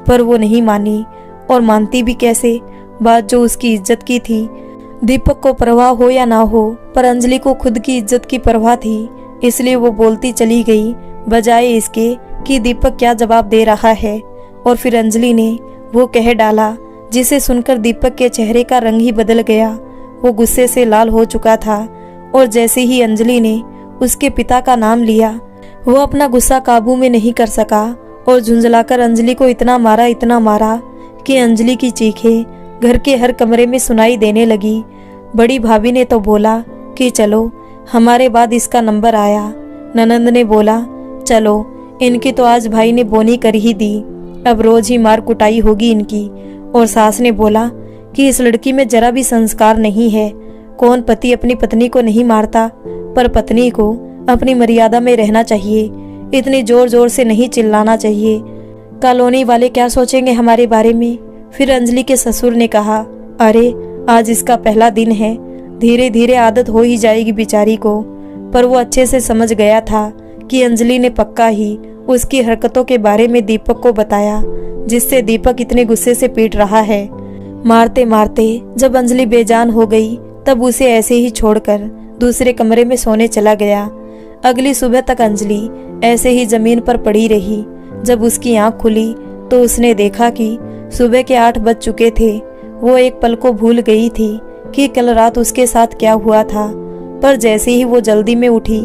पर वो नहीं मानी, और मानती भी कैसे बात जो उसकी इज्जत की थी। दीपक को परवाह हो या ना हो, पर अंजलि को खुद की इज्जत की परवाह थी, इसलिए वो बोलती चली गई बजाय इसके कि दीपक क्या जवाब दे रहा है। और फिर अंजलि ने वो कह डाला जिसे सुनकर दीपक के चेहरे का रंग ही बदल गया। वो गुस्से से लाल हो चुका था, और जैसे ही अंजलि ने उसके पिता का नाम लिया, वो अपना गुस्सा काबू में नहीं कर सका और झुंझलाकर अंजलि को इतना मारा कि अंजलि की चीखें घर के हर कमरे में सुनाई देने लगी। बड़ी भाभी ने तो बोला कि चलो, हमारे बाद इसका नंबर आया। ननंद ने बोला, चलो, इनकी तो आज भाई ने बोनी कर ही दी। अब रोज ही मार कुटाई होगी इनकी। और सास ने बोला कि इस लड़की में जरा भी संस्कार नहीं है। कौन पति अपनी पत्नी को नहीं मारता, पर पत्नी को अपनी मर्यादा में रहना चाहिए। इतनी जोर जोर से नहीं चिल्लाना चाहिए। कॉलोनी वाले क्या सोचेंगे हमारे बारे में। फिर अंजलि के ससुर ने कहा, अरे आज इसका पहला दिन है, धीरे धीरे आदत हो ही जाएगी बेचारी को। पर वो अच्छे से समझ गया था कि अंजलि ने पक्का ही उसकी हरकतों के बारे में दीपक को बताया, जिससे दीपक इतने गुस्से से पीट रहा है। मारते मारते जब अंजलि बेजान हो गई तब उसे ऐसे ही छोड़कर दूसरे कमरे में सोने चला गया। अगली सुबह तक अंजलि ऐसे ही जमीन पर पड़ी रही। जब उसकी आंख खुली तो उसने देखा कि सुबह के 8 बज चुके थे। वो एक पल को भूल गई थी कि कल रात उसके साथ क्या हुआ था। पर जैसे ही वो जल्दी में उठी,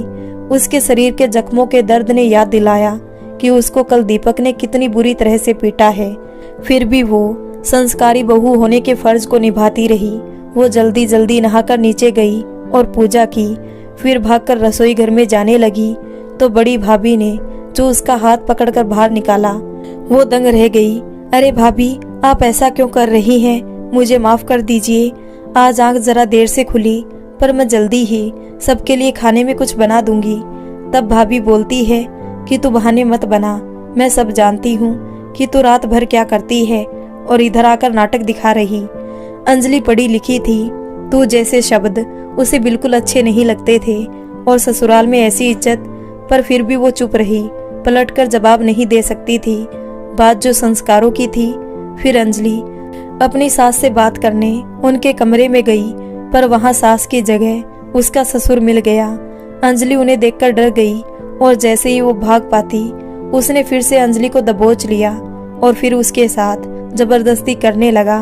उसके शरीर के जख्मों के दर्द ने याद दिलाया कि उसको कल दीपक ने कितनी बुरी तरह से पीटा है। फिर भी वो संस्कारी बहू होने के फर्ज को निभाती रही। वो जल्दी जल्दी नहाकर नीचे गई और पूजा की। फिर भागकर रसोई घर में जाने लगी तो बड़ी भाभी ने जो उसका हाथ पकड़कर बाहर निकाला, वो दंग रह गई। अरे भाभी, आप ऐसा क्यों कर रही हैं? मुझे माफ कर दीजिए। आज आंख जरा देर से खुली, पर मैं जल्दी ही सबके लिए खाने में कुछ बना दूंगी। तब भाभी बोलती है कि तू बहाने मत बना, मैं सब जानती हूँ कि तू रात भर क्या करती है और इधर आकर नाटक दिखा रही। अंजलि पढ़ी लिखी थी, तू जैसे शब्द उसे बिल्कुल अच्छे नहीं लगते थे और ससुराल में ऐसी इज्जत, पर फिर भी वो चुप रही, पलटकर जवाब नहीं दे सकती थी। बात जो संस्कारों की थी। फिर अंजलि अपनी सास से बात करने उनके कमरे में गई, पर वहां सास की जगह उसका ससुर मिल गया। अंजलि उन्हें देखकर डर गई और जैसे ही वो भाग पाती, उसने फिर से अंजलि को दबोच लिया और फिर उसके साथ जबरदस्ती करने लगा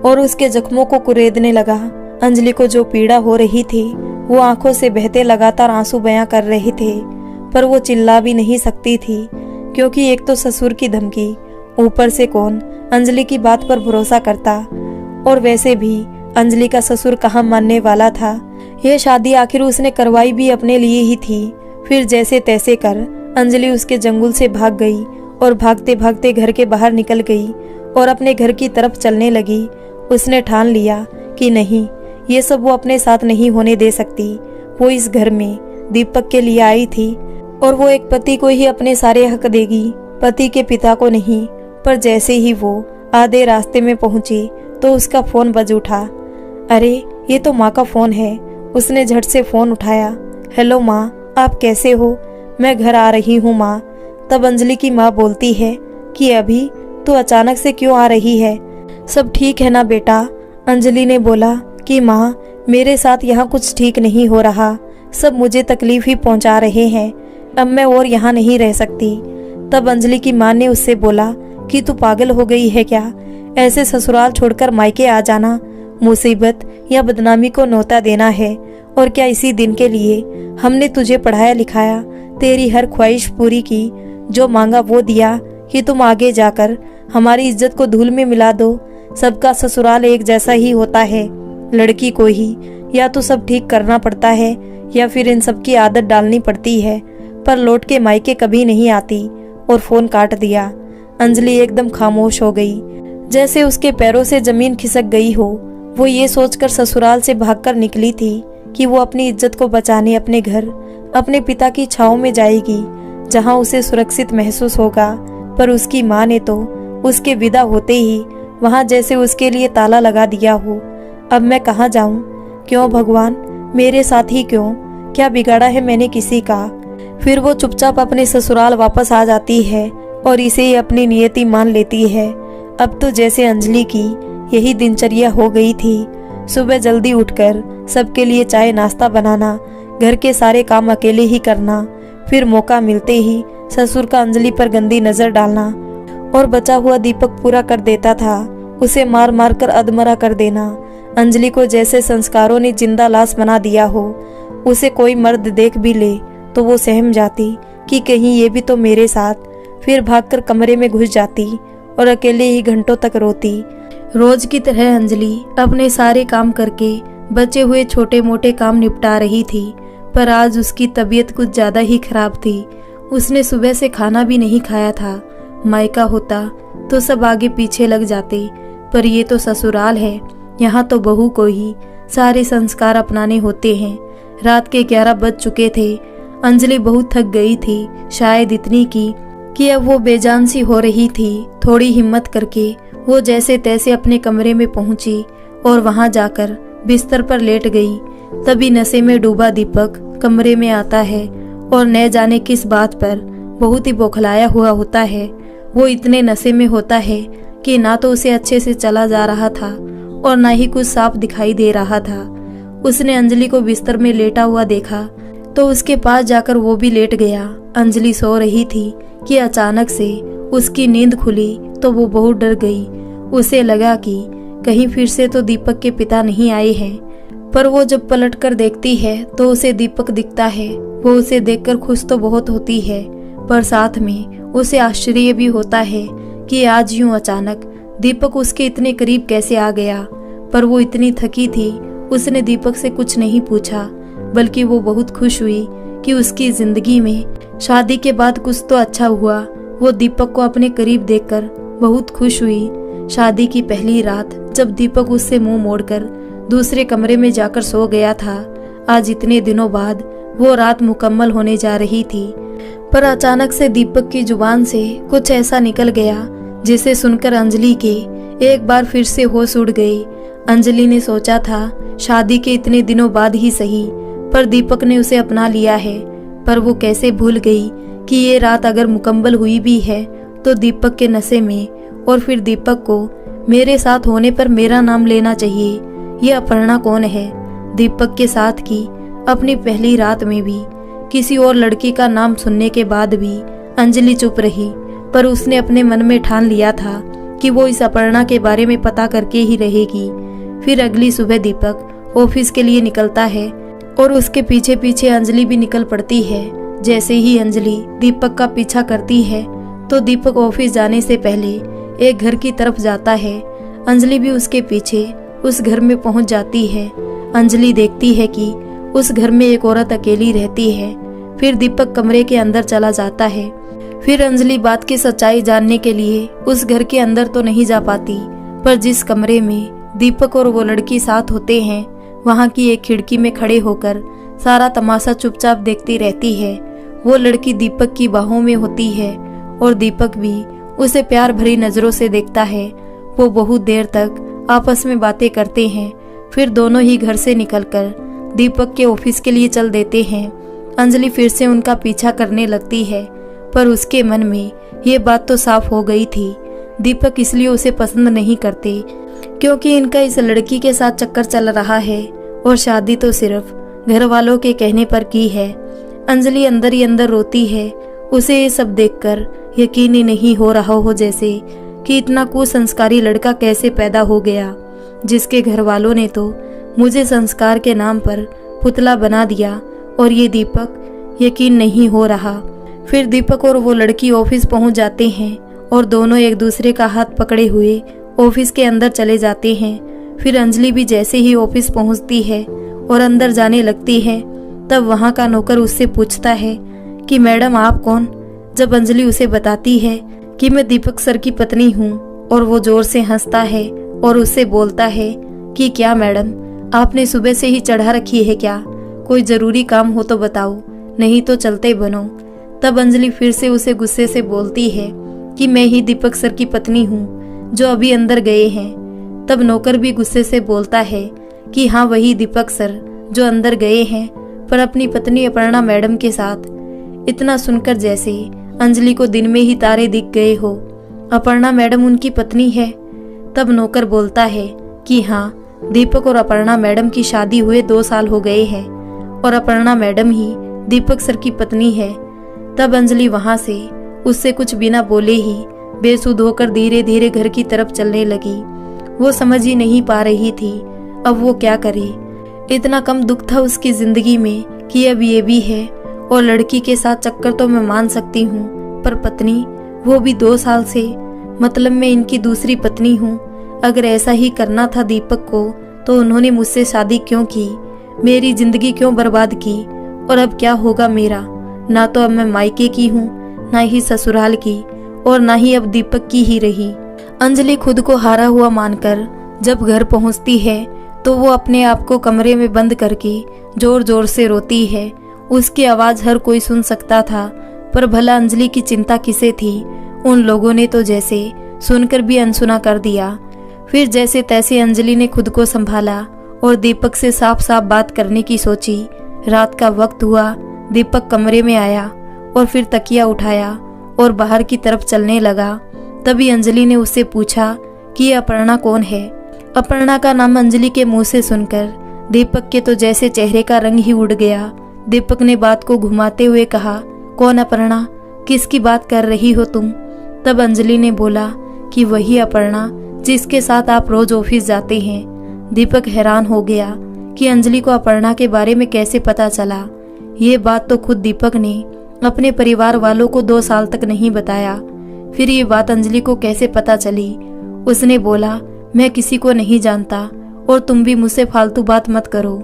और उसके जख्मों को कुरेदने लगा। अंजलि को जो पीड़ा हो रही थी, वो आंखों से बहते लगातार आंसू बयां कर रहे थे, पर वो चिल्ला भी नहीं सकती थी, क्योंकि एक तो ससुर की धमकी, ऊपर से कौन अंजलि की बात पर भरोसा करता। और वैसे भी अंजलि का ससुर कहाँ मानने वाला था। यह शादी आखिर उसने करवाई भी अपने लिए ही थी। फिर जैसे तैसे कर अंजलि उसके जंगल से भाग गई और भागते भागते घर के बाहर निकल गई और अपने घर की तरफ चलने लगी। उसने ठान लिया कि नहीं, ये सब वो अपने साथ नहीं होने दे सकती। वो इस घर में दीपक के लिए आई थी और वो एक पति को ही अपने सारे हक देगी, पति के पिता को नहीं। पर जैसे ही वो आधे रास्ते में पहुंची तो उसका फोन बज उठा। अरे ये तो माँ का फोन है। उसने झट से फोन उठाया। हेलो माँ, आप कैसे हो? मैं घर आ रही हूँ माँ। तब अंजलि की माँ बोलती है कि अभी तू अचानक से क्यों आ रही है? सब ठीक है ना बेटा? अंजलि ने बोला कि माँ, मेरे साथ यहाँ कुछ ठीक नहीं हो रहा। सब मुझे तकलीफ ही पहुँचा रहे हैं। अब मैं और यहाँ नहीं रह सकती। तब अंजलि की माँ ने उससे बोला कि तू पागल हो गई है क्या? ऐसे ससुराल छोड़कर मायके आ जाना मुसीबत या बदनामी को न्योता देना है। और क्या इसी दिन के लिए हमने तुझे पढ़ाया लिखाया, तेरी हर ख्वाहिश पूरी की, जो मांगा वो दिया कि तुम आगे जाकर हमारी इज्जत को धूल में मिला दो। सबका ससुराल एक जैसा ही होता है। लड़की को ही या तो सब ठीक करना पड़ता है या फिर इन सब की आदत डालनी पड़ती है, पर लौट के मायके कभी नहीं आती। और फोन काट दिया। अंजलि एकदम खामोश हो गई, जैसे उसके पैरों से जमीन खिसक गई हो। वो ये सोचकर ससुराल से भागकर निकली थी कि वो अपनी इज्जत को बचाने अपने घर, अपने पिता की छांव में जाएगी, जहां उसे सुरक्षित महसूस होगा। पर उसकी माँ ने तो उसके विदा होते ही वहां जैसे उसके लिए ताला लगा दिया हो। अब मैं कहाँ जाऊं? क्यों भगवान, मेरे साथ ही क्यों? क्या बिगाड़ा है मैंने किसी का? फिर वो चुपचाप अपने ससुराल वापस आ जाती है और इसे ही अपनी नियति मान लेती है। अब तो जैसे अंजलि की यही दिनचर्या हो गई थी। सुबह जल्दी उठकर सबके लिए चाय नाश्ता बनाना, घर के सारे काम अकेले ही करना, फिर मौका मिलते ही ससुर का अंजलि पर गंदी नजर डालना और बचा हुआ दीपक पूरा कर देता था, उसे मार मार कर अधमरा कर देना। अंजलि को जैसे संस्कारों ने जिंदा लाश बना दिया हो। उसे कोई मर्द देख भी ले तो वो सहम जाती कि कहीं ये भी तो मेरे साथ। फिर भागकर कमरे में घुस जाती और अकेले ही घंटों तक रोती। रोज की तरह अंजलि अपने सारे काम करके बचे हुए छोटे मोटे काम निपटा रही थी, पर आज उसकी तबीयत कुछ ज्यादा ही खराब थी। उसने सुबह से खाना भी नहीं खाया था। मायका होता तो सब आगे पीछे लग जाते, पर ये तो ससुराल है, यहाँ तो बहू को ही सारे संस्कार अपनाने होते हैं। रात के 11 बज चुके थे। अंजलि बहुत थक गई थी, शायद इतनी कि अब वो बेजान सी हो रही थी। थोड़ी हिम्मत करके वो जैसे तैसे अपने कमरे में पहुंची और वहां जाकर बिस्तर पर लेट गई। तभी नशे में डूबा दीपक कमरे में आता है और न जाने किस बात पर बहुत ही बौखलाया हुआ होता है। वो इतने नशे में होता है कि ना तो उसे अच्छे से चला जा रहा था और ना ही कुछ साफ दिखाई दे रहा था। उसने अंजलि को बिस्तर में लेटा हुआ देखा तो उसके पास जाकर वो भी लेट गया। अंजलि सो रही थी कि अचानक से उसकी नींद खुली तो वो बहुत डर गई। उसे लगा कि कहीं फिर से तो दीपक के पिता नहीं आए हैं, पर वो जब पलट कर देखती है तो उसे दीपक दिखता है। वो उसे देखकर खुश तो बहुत होती है, पर साथ में उसे आश्चर्य भी होता है कि आज यूं अचानक दीपक उसके इतने करीब कैसे आ गया। पर वो इतनी थकी थी, उसने दीपक से कुछ नहीं पूछा, बल्कि वो बहुत खुश हुई कि उसकी जिंदगी में शादी के बाद कुछ तो अच्छा हुआ। वो दीपक को अपने करीब देखकर बहुत खुश हुई। शादी की पहली रात जब दीपक उससे मुंह मोड़कर दूसरे कमरे में जाकर सो गया था, आज इतने दिनों बाद वो रात मुकम्मल होने जा रही थी। पर अचानक से दीपक की जुबान से कुछ ऐसा निकल गया जिसे सुनकर अंजलि के एक बार फिर से होश उड़ गई। अंजलि ने सोचा था शादी के इतने दिनों बाद ही सही, पर दीपक ने उसे अपना लिया है। पर वो कैसे भूल गई कि ये रात अगर मुकम्मल हुई भी है तो दीपक के नशे में, और फिर दीपक को मेरे साथ होने पर मेरा नाम लेना चाहिए। ये अपर्णा कौन है? दीपक के साथ की अपनी पहली रात में भी किसी और लड़की का नाम सुनने के बाद भी अंजलि चुप रही, पर उसने अपने मन में ठान लिया था कि वो इस अपर्णा के बारे में पता करके ही रहेगी। फिर अगली सुबह दीपक ऑफिस के लिए निकलता है और उसके पीछे पीछे अंजलि भी निकल पड़ती है। जैसे ही अंजलि दीपक का पीछा करती है तो दीपक ऑफिस जाने से पहले एक घर की तरफ जाता है। अंजलि भी उसके पीछे उस घर में पहुंच जाती है। अंजलि देखती है कि उस घर में एक औरत अकेली रहती है। फिर दीपक कमरे के अंदर चला जाता है। फिर अंजलि बात की सच्चाई जानने के लिए उस घर के अंदर तो नहीं जा पाती, पर जिस कमरे में दीपक और वो लड़की साथ होते हैं वहां की एक खिड़की में खड़े होकर सारा तमाशा चुपचाप देखती रहती है। वो लड़की दीपक की बाहों में होती है और दीपक भी उसे प्यार भरी नजरों से देखता है। वो बहुत देर तक आपस में बातें करते हैं। फिर दोनों ही घर से निकलकर दीपक के ऑफिस के लिए चल देते हैं। अंजलि फिर से उनका पीछा करने लगती है, पर उसके मन में ये बात तो साफ हो गई थी, दीपक इसलिए उसे पसंद नहीं करते क्योंकि इनका इस लड़की के साथ चक्कर चल रहा है और शादी तो सिर्फ घर वालों के कहने पर की है। अंजलि अंदर ही अंदर रोती है। उसे ये सब देखकर यकीन ही नहीं हो रहा हो जैसे कि इतना कुसंस्कारी लड़का कैसे पैदा हो गया, जिसके घर वालों ने तो मुझे संस्कार के नाम पर पुतला बना दिया, और ये दीपक यकीन नहीं हो रहा। फिर दीपक और वो लड़की ऑफिस पहुंच जाते हैं और दोनों एक दूसरे का हाथ पकड़े हुए ऑफिस के अंदर चले जाते हैं। फिर अंजलि भी जैसे ही ऑफिस पहुंचती है और अंदर जाने लगती है, तब वहां का नौकर उससे पूछता है कि मैडम आप कौन? जब अंजलि उसे बताती है कि मैं दीपक सर की पत्नी हूँ, और वो जोर से हंसता है और उससे बोलता है कि क्या मैडम, आपने सुबह से ही चढ़ा रखी है क्या? कोई जरूरी काम हो तो बताओ, नहीं तो चलते बनो। तब अंजलि फिर से उसे गुस्से से बोलती है कि मैं ही दीपक सर की पत्नी हूँ जो अभी अंदर गए हैं। तब नौकर भी गुस्से से बोलता है कि हाँ वही दीपक सर जो अंदर गए हैं, पर अपनी पत्नी अपर्णा मैडम के साथ। इतना सुनकर जैसे अंजलि को दिन में ही तारे दिख गए हो। अपर्णा मैडम उनकी पत्नी है? तब नौकर बोलता है कि हाँ, दीपक और अपर्णा मैडम की शादी हुए 2 साल हो गए हैं और अपर्णा मैडम ही दीपक सर की पत्नी है। तब अंजलि वहां से उससे कुछ बिना बोले ही बेसुध होकर धीरे धीरे घर की तरफ चलने लगी। वो समझ ही नहीं पा रही थी अब वो क्या करे। इतना कम दुख था उसकी जिंदगी में कि अब ये भी है, और लड़की के साथ चक्कर तो मैं मान सकती हूँ, पर पत्नी, वो भी 2 साल से, मतलब मैं इनकी दूसरी पत्नी हूँ। अगर ऐसा ही करना था दीपक को तो उन्होंने मुझसे शादी क्यों की? मेरी जिंदगी क्यों बर्बाद की? और अब क्या होगा मेरा? ना तो अब मैं मायके की हूँ, ना ही ससुराल की, और ना ही अब दीपक की ही रही। अंजलि खुद को हारा हुआ मानकर जब घर पहुंचती है तो वो अपने आप को कमरे में बंद करके जोर जोर से रोती है। उसकी आवाज हर कोई सुन सकता था, पर भला अंजलि की चिंता किसे थी। उन लोगों ने तो जैसे सुनकर भी अनसुना कर दिया। फिर जैसे तैसे अंजलि ने खुद को संभाला और दीपक से साफ साफ बात करने की सोची। रात का वक्त हुआ, दीपक कमरे में आया और फिर तकिया उठाया और बाहर की तरफ चलने लगा। तभी अंजलि ने उससे पूछा कि ये अपर्णा कौन है। अपर्णा का नाम अंजलि के मुंह से सुनकर दीपक के तो जैसे चेहरे का रंग ही उड़ गया। दीपक ने बात को घुमाते हुए कहा, कौन अपर्णा, किसकी बात कर रही हो तुम? तब अंजलि ने बोला कि वही अपर्णा जिसके साथ आप रोज ऑफिस जाते हैं। दीपक हैरान हो गया कि अंजलि को अपर्णा के बारे में कैसे पता चला। ये बात तो खुद दीपक ने अपने परिवार वालों को 2 साल तक नहीं बताया। फिर ये बात अंजलि को कैसे पता चली? उसने बोला, मैं किसी को नहीं जानता और तुम भी मुझसे फालतू बात मत करो।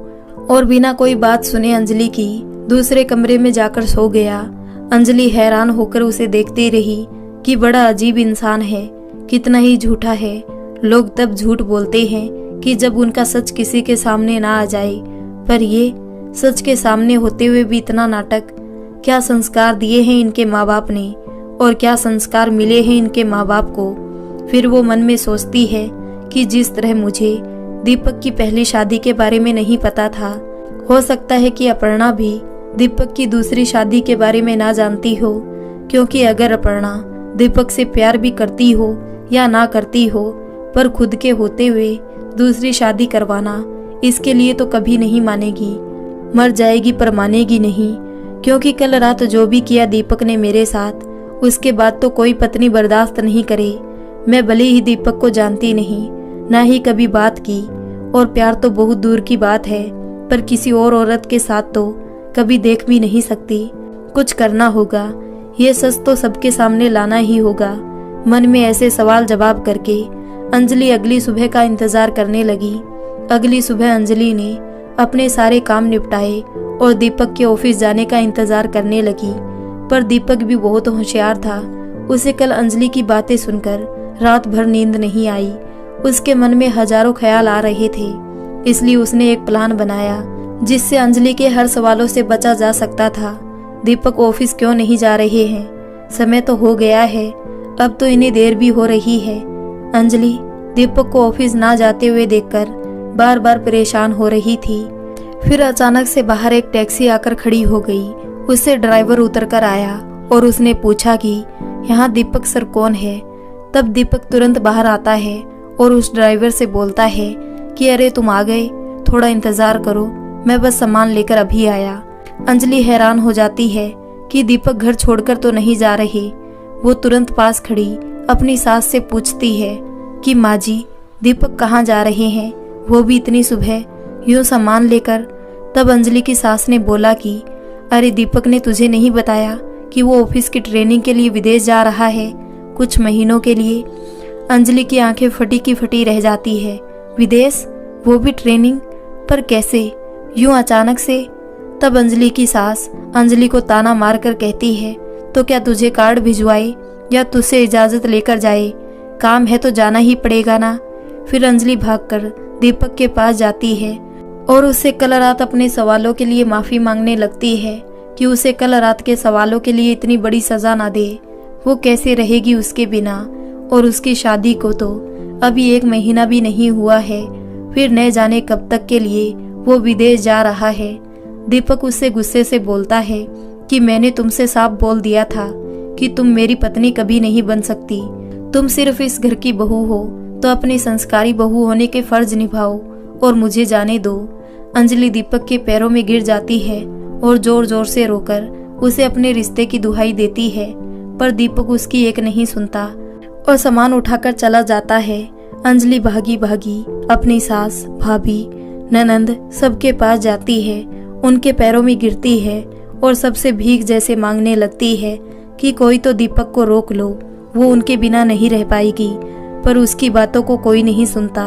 और बिना कोई बात सुने अंजलि की दूसरे कमरे में जाकर सो गया। अंजलि हैरान होकर उसे देखती रही कि बड़ा अजीब इंसान है, कितना ही झूठा है। लोग तब झूठ बोलते हैं कि जब उनका सच किसी के सामने ना आ जाए, पर ये सच के सामने होते हुए भी इतना नाटक। क्या संस्कार दिए हैं इनके माँ बाप ने और क्या संस्कार मिले हैं इनके माँ बाप को। फिर वो मन में सोचती है कि जिस तरह मुझे दीपक की पहली शादी के बारे में नहीं पता था, हो सकता है कि अपर्णा भी दीपक की दूसरी शादी के बारे में ना जानती हो। क्योंकि अगर अपर्णा दीपक से प्यार भी करती हो या ना करती हो, पर खुद के होते हुए दूसरी शादी करवाना, इसके लिए तो कभी नहीं मानेगी। मर जाएगी पर मानेगी नहीं। क्योंकि कल रात जो भी किया दीपक ने मेरे साथ, उसके बाद तो कोई पत्नी बर्दाश्त नहीं करे। मैं भले ही दीपक को जानती नहीं, ना ही कभी बात की, और प्यार तो बहुत दूर की बात है, पर किसी और औरत के साथ तो कभी देख भी नहीं सकती। कुछ करना होगा, ये सच तो सबके सामने लाना ही होगा। मन में ऐसे सवाल जवाब करके अंजलि अगली सुबह का इंतजार करने लगी। अगली सुबह अंजलि ने अपने सारे काम निपटाए और दीपक के ऑफिस जाने का इंतजार करने लगी। पर दीपक भी बहुत होशियार था। उसे कल अंजलि की बातें सुनकर रात भर नींद नहीं आई। उसके मन में हजारों ख्याल आ रहे थे, इसलिए उसने एक प्लान बनाया जिससे अंजलि के हर सवालों से बचा जा सकता था। दीपक ऑफिस क्यों नहीं जा रहे हैं? समय तो हो गया है, अब तो इन्हें देर भी हो रही है। अंजलि दीपक को ऑफिस ना जाते हुए देखकर बार बार परेशान हो रही थी। फिर अचानक से बाहर एक टैक्सी आकर खड़ी हो गई। उससे ड्राइवर उतरकर आया और उसने पूछा कि यहाँ दीपक सर कौन है। तब दीपक तुरंत बाहर आता है और उस ड्राइवर से बोलता है कि अरे तुम आ गए, थोड़ा इंतजार करो, मैं बस सामान लेकर अभी आया। अंजलि हैरान हो जाती है कि दीपक घर छोड़कर तो नहीं जा रहे। वो तुरंत पास खड़ी अपनी सास से पूछती है कि माँ जी, दीपक कहाँ जा रहे हैं, वो भी इतनी सुबह यूं सामान लेकर। तब अंजलि की सास ने बोला कि अरे दीपक ने तुझे नहीं बताया कि वो ऑफिस की ट्रेनिंग के लिए विदेश जा रहा है कुछ महीनों के लिए। अंजलि की आंखें फटी की फटी रह जाती है। विदेश, वो भी ट्रेनिंग, पर कैसे, यूं अचानक से? तब अंजलि की सास अंजलि को ताना मारकर कहती है, तो क्या तुझे कार्ड भिजवाए या तुझसे इजाजत लेकर जाए? काम है तो जाना ही पड़ेगा ना। फिर अंजलि भागकर दीपक के पास जाती है और उससे कल रात अपने सवालों के लिए माफी मांगने लगती है कि उसे कल रात के सवालों के लिए इतनी बड़ी सजा ना दे। वो कैसे रहेगी उसके बिना, और उसकी शादी को तो अभी 1 महीना भी नहीं हुआ है। फिर न जाने कब तक के लिए वो विदेश जा रहा है। दीपक उससे गुस्से से बोलता है कि मैंने तुमसे साफ बोल दिया था कि तुम मेरी पत्नी कभी नहीं बन सकती। तुम सिर्फ इस घर की बहू हो, तो अपनी संस्कारी बहू होने के फर्ज निभाओ और मुझे जाने दो। अंजलि दीपक के पैरों में गिर जाती है और जोर जोर से रोकर उसे अपने रिश्ते की दुहाई देती है, पर दीपक उसकी एक नहीं सुनता और सामान उठाकर चला जाता है। अंजलि भागी भागी अपनी सास, भाभी, ननंद सबके पास जाती है, उनके पैरों में गिरती है और सबसे भीख जैसे मांगने लगती है कि कोई तो दीपक को रोक लो, वो उनके बिना नहीं रह पाएगी। पर उसकी बातों को कोई नहीं सुनता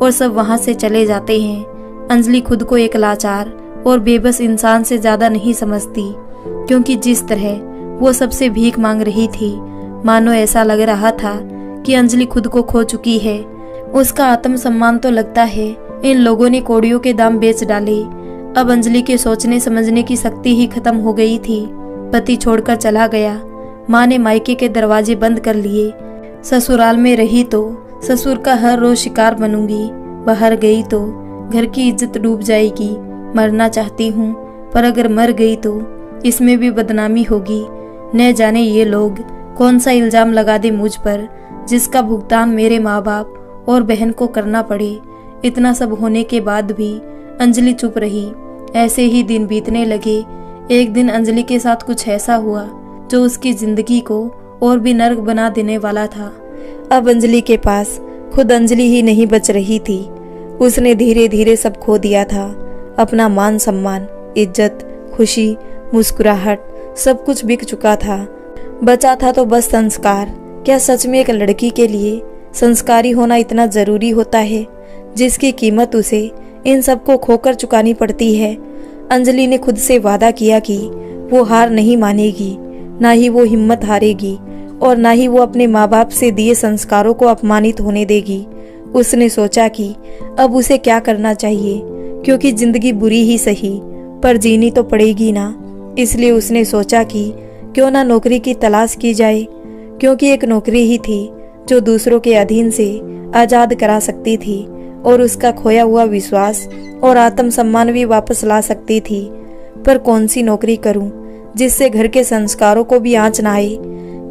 और सब वहां से चले जाते हैं। अंजलि खुद को एक लाचार और बेबस इंसान से ज्यादा नहीं समझती, क्योंकि जिस तरह वो सबसे भीख मांग रही थी, मानो ऐसा लग रहा था कि अंजलि खुद को खो चुकी है। उसका आत्मसम्मान तो लगता है इन लोगों ने कौड़ियों के दाम बेच डाले। अब अंजलि के सोचने समझने की शक्ति ही खत्म हो गई थी। पति छोड़कर चला गया, माँ ने मायके के दरवाजे बंद कर लिए। ससुराल में रही तो ससुर का हर रोज शिकार बनूंगी, बाहर गई तो घर की इज्जत डूब जाएगी। मरना चाहती हूँ पर अगर मर गई तो इसमें भी बदनामी होगी। न जाने ये लोग कौन सा इल्जाम लगा दे मुझ पर, जिसका भुगतान मेरे माँ बाप और बहन को करना पड़े। इतना सब होने के बाद भी अंजलि चुप रही। ऐसे ही दिन बीतने लगे। एक दिन अंजलि के साथ कुछ ऐसा हुआ जो उसकी जिंदगी को और भी नर्क बना देने वाला था। अब अंजलि के पास खुद अंजलि ही नहीं बच रही थी। उसने धीरे धीरे सब खो दिया था। अपना मान सम्मान, इज्जत, खुशी, मुस्कुराहट, सब कुछ बिक चुका था। बचा था तो बस संस्कार। क्या सच में एक लड़की के लिए संस्कारी होना इतना जरूरी होता है, जिसकी कीमत उसे इन सबको खोकर चुकानी पड़ती है? अंजलि ने खुद से वादा किया कि वो हार नहीं मानेगी, ना ही वो हिम्मत हारेगी और ना ही वो अपने माँ बाप से दिए संस्कारों को अपमानित होने देगी। उसने सोचा कि अब उसे क्या करना चाहिए, क्योंकि जिंदगी बुरी ही सही पर जीनी तो पड़ेगी ना। इसलिए उसने सोचा कि क्यों ना नौकरी की तलाश की जाए, क्योंकि एक नौकरी ही थी जो दूसरों के अधीन से आजाद करा सकती थी और उसका खोया हुआ विश्वास और आत्मसम्मान भी वापस ला सकती थी। पर कौन सी नौकरी करूं जिससे घर के संस्कारों को भी आंच ना आए?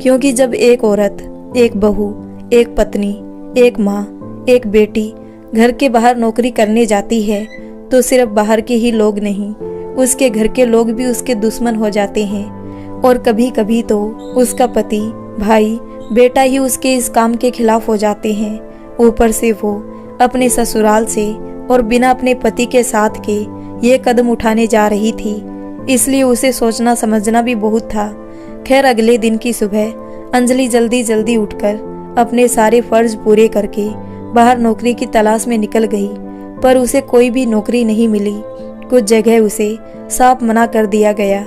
क्योंकि जब एक औरत, एक बहू, एक पत्नी, एक माँ, एक बेटी घर के बाहर नौकरी करने जाती है तो सिर्फ बाहर के ही लोग नहीं, उसके घर के लोग भी उसके दुश्मन हो जाते हैं। और कभी कभी तो उसका पति, भाई, बेटा ही उसके इस काम के खिलाफ हो जाते हैं। ऊपर से वो अपने ससुराल से और बिना अपने पति के साथ के ये कदम उठाने जा रही थी। इसलिए उसे सोचना समझना भी बहुत था। खैर, अगले दिन की सुबह अंजलि जल्दी जल्दी उठकर अपने सारे फर्ज पूरे करके बाहर नौकरी की तलाश में निकल गई। पर उसे कोई भी नौकरी नहीं मिली। कुछ जगह उसे साफ मना कर दिया गया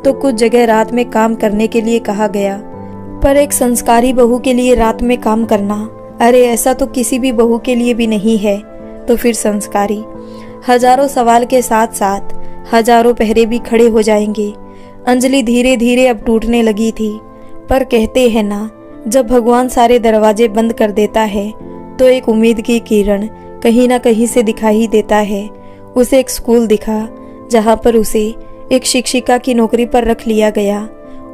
तो कुछ जगह रात में काम करने के लिए कहा गया। पर एक संस्कारी बहू के लिए रात में काम करना, अरे ऐसा तो किसी भी बहू के लिए भी नहीं है। तो फिर संस्कारी? हजारों सवाल के साथ साथ हजारों पहरे भी खड़े हो जाएंगे। अंजलि धीरे धीरे अब टूटने लगी थी। पर कहते हैं ना, जब भगवान सारे दरवाजे बंद कर देता है तो एक उम्मीद की किरण कहीं ना कहीं से दिखाई ही देता है। उसे एक स्कूल दिखा जहाँ पर उसे एक शिक्षिका की नौकरी पर रख लिया गया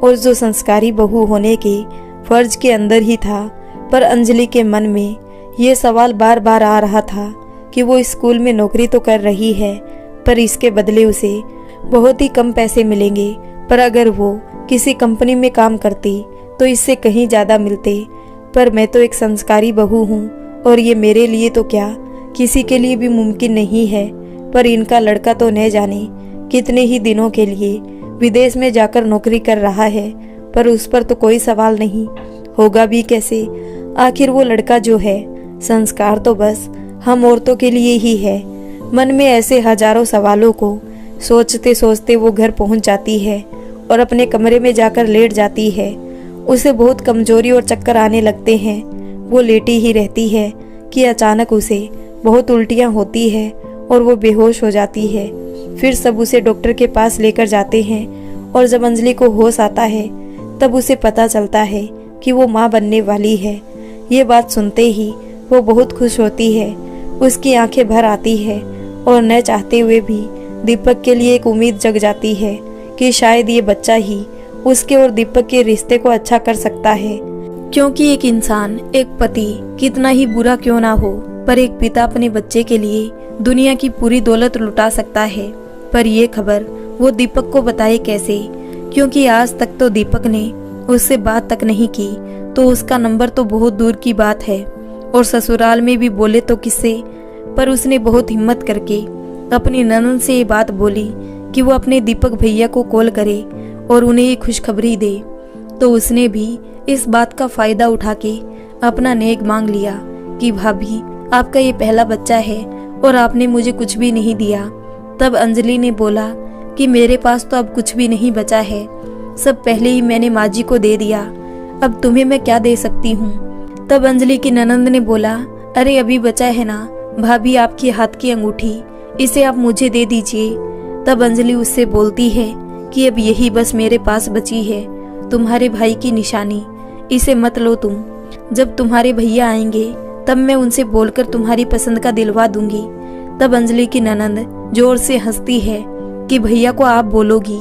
और जो संस्कारी बहू होने के फर्ज के अंदर ही था। पर अंजलि के मन में ये सवाल बार बार आ रहा था कि वो स्कूल में नौकरी तो कर रही है पर इसके बदले उसे बहुत ही कम पैसे मिलेंगे। पर अगर वो किसी कंपनी में काम करती तो इससे कहीं ज़्यादा मिलते। पर मैं तो एक संस्कारी बहू हूँ और ये मेरे लिए तो क्या किसी के लिए भी मुमकिन नहीं है। पर इनका लड़का तो न जाने कितने ही दिनों के लिए विदेश में जाकर नौकरी कर रहा है, पर उस पर तो कोई सवाल नहीं। होगा भी कैसे? आखिर वो लड़का जो है, संस्कार तो बस हम औरतों के लिए ही है। मन में ऐसे हजारों सवालों को सोचते सोचते वो घर पहुंच जाती है और अपने कमरे में जाकर लेट जाती है। उसे बहुत कमजोरी और चक्कर आने लगते हैं। वो लेटी ही रहती है कि अचानक उसे बहुत उल्टियाँ होती है और वो बेहोश हो जाती है। फिर सब उसे डॉक्टर के पास लेकर जाते हैं और जब अंजलि को होश आता है तब उसे पता चलता है कि वो माँ बनने वाली है। ये बात सुनते ही वो बहुत खुश होती है। उसकी आंखें भर आती है और न चाहते हुए भी दीपक के लिए एक उम्मीद जग जाती है कि शायद ये बच्चा ही उसके और दीपक के रिश्ते को अच्छा कर सकता है। क्योंकि एक इंसान, एक पति कितना ही बुरा क्यों ना हो, पर एक पिता अपने बच्चे के लिए दुनिया की पूरी दौलत लुटा सकता है। पर यह खबर वो दीपक को बताए कैसे? क्योंकि आज तक तो दीपक ने उससे बात तक नहीं की, तो उसका नंबर तो बहुत दूर की बात है। और ससुराल में भी बोले तो किससे? पर उसने बहुत हिम्मत करके अपनी ननद से ये बात बोली कि वो अपने दीपक भैया को कॉल करे और उन्हें ये खुशखबरी दे। तो उसने भी इस बात का फायदा उठा के अपना नेक मांग लिया कि भाभी, आपका ये पहला बच्चा है और आपने मुझे कुछ भी नहीं दिया। तब अंजलि ने बोला कि मेरे पास तो अब कुछ भी नहीं बचा है, सब पहले ही मैंने माँ जी को दे दिया। अब तुम्हें मैं क्या दे सकती हूँ। तब अंजलि की ननंद ने बोला, अरे अभी बचा है ना भाभी आपके हाथ की अंगूठी, इसे आप मुझे दे दीजिए। तब अंजलि उससे बोलती है कि अब यही बस मेरे पास बची है, तुम्हारे भाई की निशानी, इसे मत लो तुम। जब तुम्हारे भैया आएंगे तब मैं उनसे बोलकर तुम्हारी पसंद का दिलवा दूंगी। तब अंजलि की ननंद जोर से हंसती है कि भैया को आप बोलोगी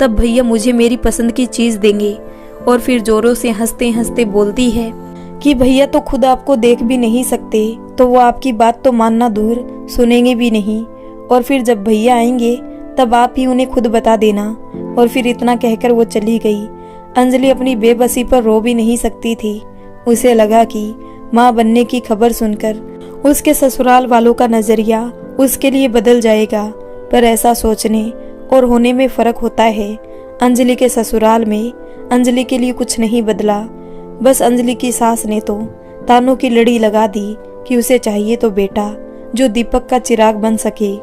तब भैया मुझे मेरी पसंद की चीज देंगे। और फिर जोरों से हंसते हंसते बोलती है कि भैया तो खुद आपको देख भी नहीं सकते, तो वो आपकी बात तो मानना दूर सुनेंगे भी नहीं। और फिर जब भैया आएंगे तब आप ही उन्हें खुद बता देना। और फिर इतना कहकर वो चली गई। अंजलि अपनी बेबसी पर रो भी नहीं सकती थी। उसे लगा कि माँ बनने की खबर सुनकर उसके ससुराल वालों का नजरिया उसके लिए बदल जाएगा, पर ऐसा सोचने और होने में फर्क होता है। अंजलि के ससुराल में अंजलि के लिए कुछ नहीं बदला, बस अंजलि की सास ने तो तानों की लड़ी लगा दी कि उसे चाहिए तो बेटा जो दीपक का चिराग बन सके।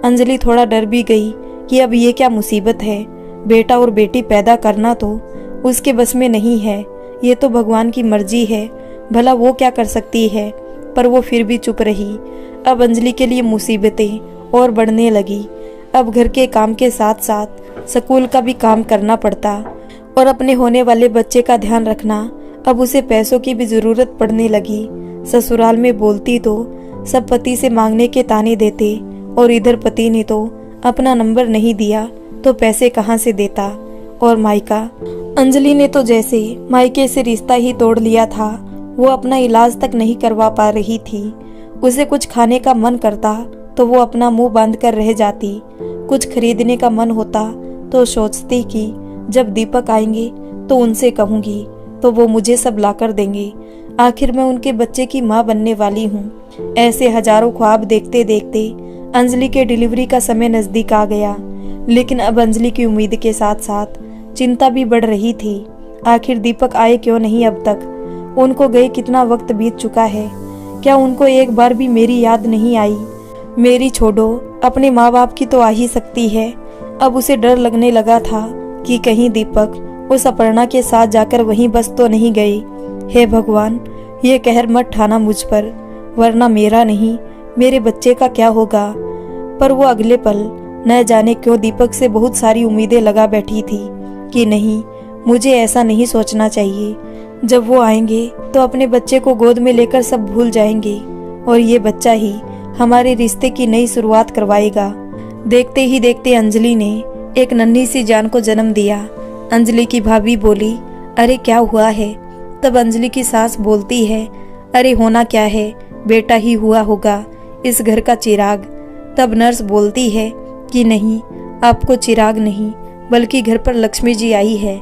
अंजलि थोड़ा डर भी गई कि अब ये क्या मुसीबत है, बेटा और बेटी पैदा करना तो उसके बस में नहीं है, ये तो भगवान की मर्जी है, भला वो क्या कर सकती है। पर वो फिर भी चुप रही। अब अंजलि के लिए मुसीबतें और बढ़ने लगी। अब घर के काम के साथ साथ स्कूल का भी काम करना पड़ता और अपने होने वाले बच्चे का ध्यान रखना। अब उसे पैसों की भी जरूरत पड़ने लगी। ससुराल में बोलती तो सब पति से मांगने के ताने देते, और इधर पति ने तो अपना नंबर नहीं दिया तो पैसे कहाँ से देता। और मायका, अंजलि ने तो जैसे मायके से रिश्ता ही तोड़ लिया था। वो अपना इलाज तक नहीं करवा पा रही थी। उसे कुछ खाने का मन करता तो वो अपना मुंह बांध कर रह जाती। कुछ खरीदने का मन होता तो सोचती कि जब दीपक आएंगे तो उनसे कहूंगी तो वो मुझे सब लाकर देंगे। आखिर मैं उनके बच्चे की माँ बनने वाली हूँ। ऐसे हजारों ख्वाब देखते देखते अंजलि के डिलीवरी का समय नजदीक आ गया। लेकिन अब अंजलि की उम्मीद के साथ साथ चिंता भी बढ़ रही थी। आखिर दीपक आए क्यों नहीं अब तक? उनको गए कितना वक्त बीत चुका है। क्या उनको एक बार भी मेरी याद नहीं आई? मेरी छोड़ो, अपने माँ बाप की तो आ ही सकती है। अब उसे डर लगने लगा था कि कहीं दीपक उस अपर्णा के साथ जाकर वहीं बस तो नहीं गई। हे भगवान, ये कहर मत ठाना मुझ पर, वरना मेरा नहीं मेरे बच्चे का क्या होगा। पर वो अगले पल न जाने क्यों दीपक से बहुत सारी उम्मीदें लगा बैठी थी कि नहीं, मुझे ऐसा नहीं सोचना चाहिए। जब वो आएंगे तो अपने बच्चे को गोद में लेकर सब भूल जाएंगे और ये बच्चा ही हमारे रिश्ते की नई शुरुआत करवाएगा। देखते ही देखते अंजलि ने एक नन्ही सी जान को जन्म दिया। अंजलि की भाभी बोली, अरे क्या हुआ है? तब अंजलि की सास बोलती है, अरे होना क्या है, बेटा ही हुआ होगा, इस घर का चिराग। तब नर्स बोलती है कि नहीं, आपको चिराग नहीं बल्कि घर पर लक्ष्मी जी आई है।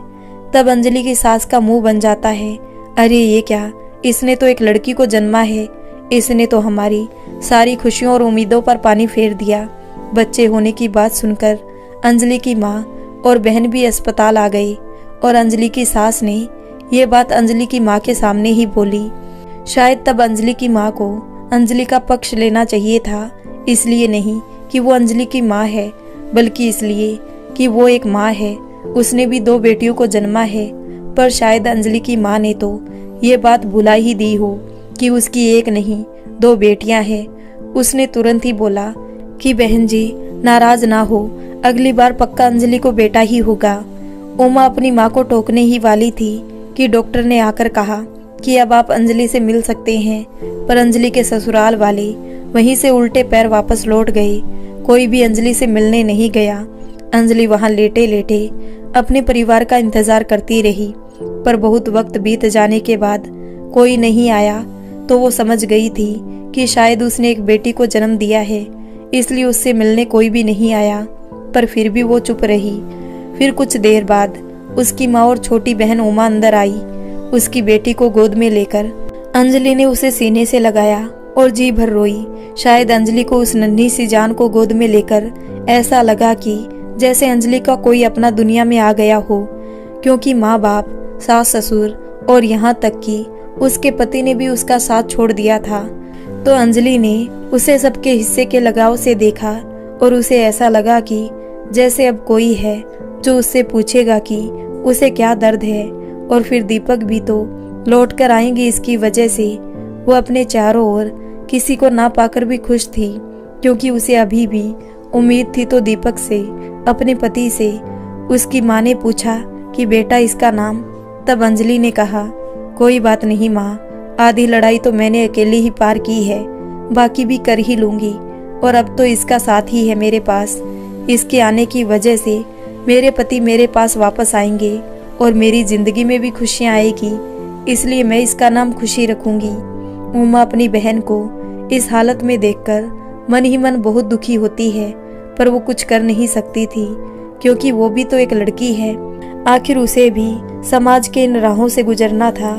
तब अंजलि की सास का मुंह बन जाता है, अरे ये क्या, इसने तो एक लड़की को जन्मा है, इसने तो हमारी सारी खुशियों और उम्मीदों पर पानी फेर दिया। बच्चे होने की बात सुनकर अंजलि की माँ और बहन भी अस्पताल आ गई और अंजलि की सास ने ये बात अंजलि की माँ के सामने ही बोली। शायद तब अंजलि की माँ को अंजलि का पक्ष लेना चाहिए था, इसलिए नहीं कि वो अंजलि की माँ है, बल्कि इसलिए कि वो एक माँ है, उसने भी 2 बेटियों को जन्मा है। पर शायद अंजलि की माँ ने तो ये बात भुला ही दी हो कि उसकी एक नहीं 2 बेटियां हैं। उसने तुरंत ही बोला कि बहन जी नाराज ना हो, अगली बार पक्का अंजलि को बेटा ही होगा। उमा अपनी माँ को टोकने ही वाली थी कि डॉक्टर ने आकर कहा कि अब आप अंजलि से मिल सकते हैं, पर अंजलि के ससुराल वाले वहीं से उल्टे पैर वापस लौट गए। कोई भी अंजलि से मिलने नहीं गया। अंजलि वहां लेटे लेटे अपने परिवार का इंतजार करती रही, पर बहुत वक्त बीत जाने के बाद कोई नहीं आया तो वो समझ गई थी कि शायद उसने एक बेटी को जन्म दिया है, इसलिए उससे मिलने कोई भी नहीं आया। पर फिर भी वो चुप रही। फिर कुछ देर बाद उसकी माँ और छोटी बहन उमा अंदर आई। उसकी बेटी को गोद में लेकर अंजलि ने उसे सीने से लगाया और जी भर रोई। शायद अंजलि को उस नन्ही सी जान को गोद में लेकर ऐसा लगा कि जैसे अंजलि का कोई अपना दुनिया में आ गया हो, क्योंकि माँ बाप, सास ससुर और यहाँ तक कि उसके पति ने भी उसका साथ छोड़ दिया था। तो अंजलि ने उसे सबके हिस्से के लगाव से देखा और उसे ऐसा लगा कि जैसे अब कोई है जो उससे पूछेगा कि उसे क्या दर्द है और फिर दीपक भी तो लौट कर आएंगे। इसकी वजह से वो अपने चारों ओर किसी को ना पाकर भी खुश थी, क्योंकि उसे अभी भी उम्मीद थी। तो दीपक से, अपने पति से, उसकी माँ ने पूछा कि बेटा इसका नाम? तब अंजलि ने कहा, कोई बात नहीं माँ, आधी लड़ाई तो मैंने अकेली ही पार की है, बाकी भी कर ही लूंगी। और अब तो इसका साथ ही है मेरे पास। इसके आने की वजह से मेरे पति मेरे पास वापस आएंगे और मेरी जिंदगी में भी खुशियाँ आएगी, इसलिए मैं इसका नाम खुशी रखूंगी। उमा अपनी बहन को इस हालत में देखकर मन ही मन बहुत दुखी होती है, पर वो कुछ कर नहीं सकती थी, क्योंकि वो भी तो एक लड़की है। आखिर उसे भी समाज के इन राहों से गुजरना था।